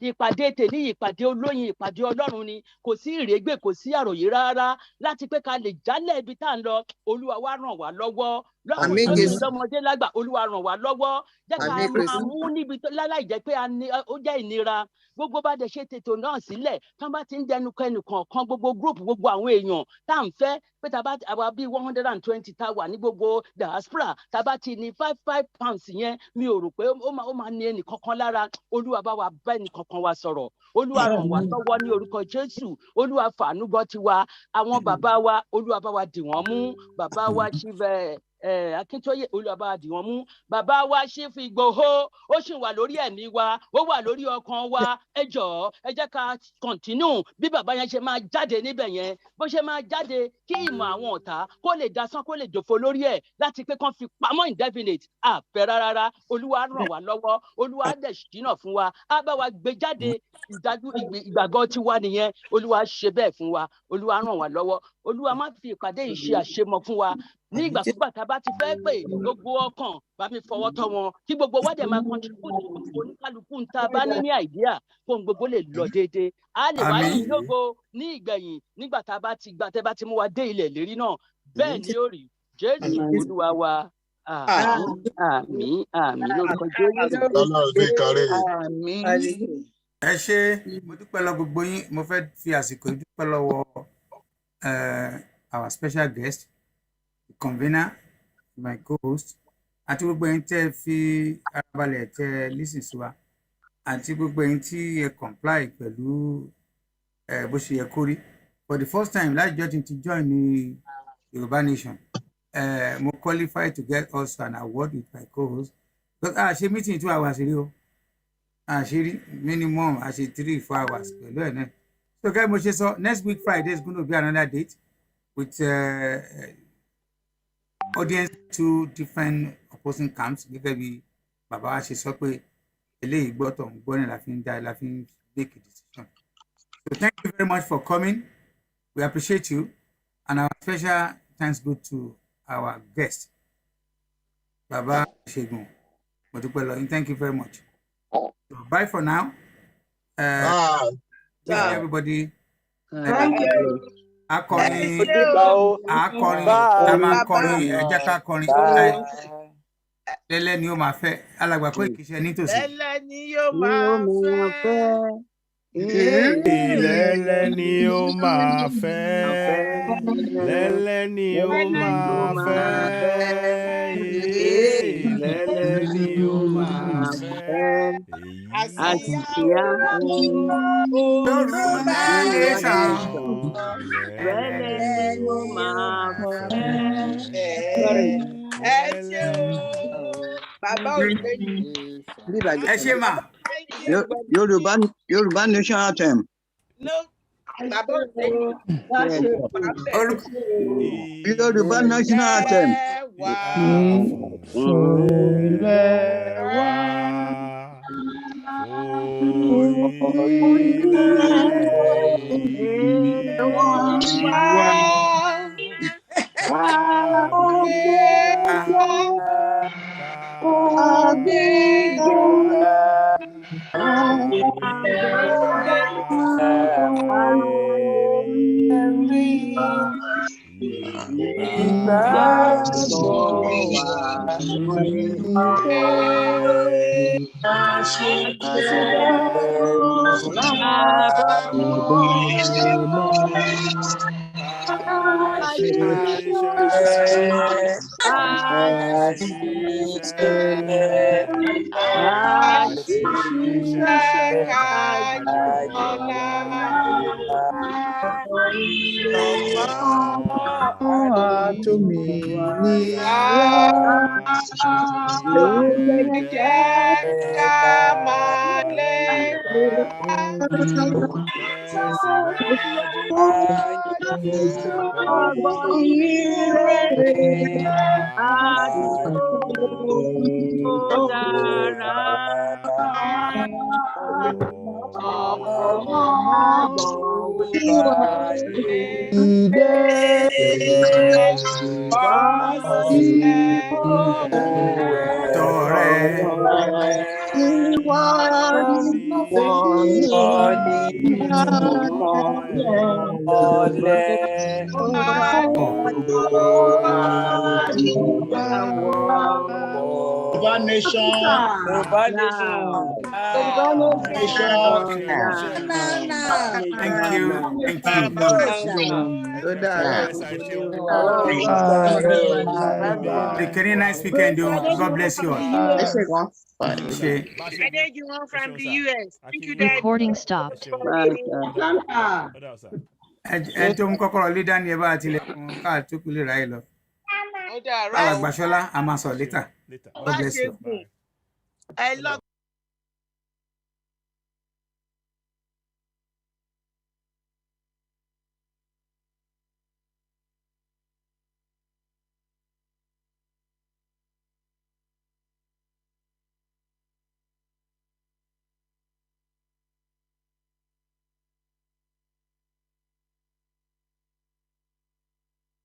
ìpàdé tèmi ìpàdé olóyin ìpàdé Ọlọ́run ni kò sí ìrẹ́gbẹ́ kò sí àròyé rárá láti pé ká lè jálẹ̀ ibi tá à ń lọ. Olúwa wa ràn wá lọ́wọ́ lọ́mọdé lágbà. Olúwa ràn wá lọ́wọ́ jẹ́ ká máa mú níbi tó láláì jẹ́ pé ó jẹ́ ìnira. Gbogbo bá dẹ̀ ṣe tètò náà sílẹ̀ tán bá ti ń dẹnu kẹnu kọ̀ọ̀kan gbogbo group gbogbo àwọn èèyàn tá à ń fẹ́ pé tá a bá àwa bíi 120 tá a wà ní gbogbo diaspora tá a bá ti ní £5 yẹn mi ò rò pé ó máa ní ẹnì kankan lára. Olúwa bá wa bá ẹnì kankan wa sọ̀rọ̀. Olúwa ràn wá lọ́wọ́ ní orúkọ Jésù. Olúwa fàánú gbọ́ tiwa. Àwọn bàbá wa Olúwa bá wa dì wọ́n mú. Bàbá wa ṣíbẹ̀ Akíntóyè Olúwa bá wa dì wọ́n mú. Bàbá wa Ṣífù Ìgbòho ó sì wà lórí ẹ̀mí wa ó wà lórí ọkàn wa. Ẹ jọ̀ọ́ ẹ jẹ́ ká continue bí bàbá yẹn ṣe máa jáde níbẹ̀ yẹn bó ṣe máa jáde kí ìmọ̀ àwọn ọ̀tá kó lè dasán kó lè dòfo lórí ẹ̀ láti pé kán fi pamọ́ indefinite àfẹ́ rárá. Olúwa ràn wá lọ́wọ́. Olúwa dẹ̀ ṣínà fún wa á bá wa gbé jáde ìgbàgbọ́ tiwa nìyẹn. Olúwa ṣe bẹ́ẹ̀ fún wa. Olúwa ràn wá lọ́wọ́. Olúwa má fi ìpàdé yìí ṣe àṣemọ fún wa. Ní ìgbàkúgbà tá a bá ti fẹ́ pè gbogbo ọkàn bá mi fọwọ́ tọ́ wọn kí gbogbo wa dẹ̀ máa contribute oníkálukú ń tá a bá ní àìdíà kó gbogbo lè lọ déédéé. A lè wá yìn lógo ní ìgbẹ̀yìn nígbà tá a bá ti tẹ́ bá ti mú wa dé ilẹ̀ ìlérí náà. Bẹ́ẹ̀ ni ó rí. Jésù Olúwa wa. Àmín lórúkọ Jésù. Àmín. Ẹ ṣé mo dúpẹ́ lọ gbogbo yín. Mo fẹ́ fi àsìkò dúpẹ́ lọ́wọ́ our special guest, the convener, my co-host, àti gbogbo ẹ̀yin tẹ́ fi ara balẹ̀ tẹ́ listen sí wa, àti gbogbo ẹ̀yin tí ẹ comply pẹ̀lú bó ṣe yẹ kó rí. For the first time láti jọ́ ti join ní Yorùbá Nation, mo qualify to get also an award with my co-host. Because ṣe meeting 2 hours rí o. Ṣe minimum 3-4 hours pẹ̀lú ẹ̀ náà. So kẹ́ mo ṣe sọ next week Friday is going to be another date with audience 2 different opposing camps gẹ́gẹ́ bí bàbá wa ṣe sọ pé eléyìí gbọ́tọ̀ ń gbọ́ ní la fi ń make a decision. So thank you very much for coming. We appreciate you, and our special thanks go to our guest, Baba Shegun Modupelo. Thank you very much. So bye for now. Everybody. Thank you. akọrin Bye. a máa kọrin ẹ jẹ́ ká kọrin lẹ́lẹ́ ni ó máa fẹ́ alàgbà kó ìkíṣẹ́ nítòsí. Lẹ́lẹ́ ni yóò máa fẹ́. Lẹ́lẹ́ ni ó máa fẹ́. Lẹ́lẹ́ ni ó máa fẹ́. Lẹ́lẹ́ ni ó máa fẹ́. Àsíá Yorùbá nation. Lẹ́lẹ́ ni ó máa fẹ́. ẹ ṣé o bàbá òṣèlú. Ẹ ṣé mà. Yoruba Nation Anthem. No, bàbá òṣèlú. Yoruba National Anthem. Thank you. Very nice weekend. God bless you all. From the US. Thank you, Dad. Recording stopped. Ẹ tó ń kọ́kọ́rọ́ lé dání ẹ bá tilẹ̀kùn káà tó kú lè ráyè lọ. Alàgbà Ṣọlá, a máa sọ later. God bless you.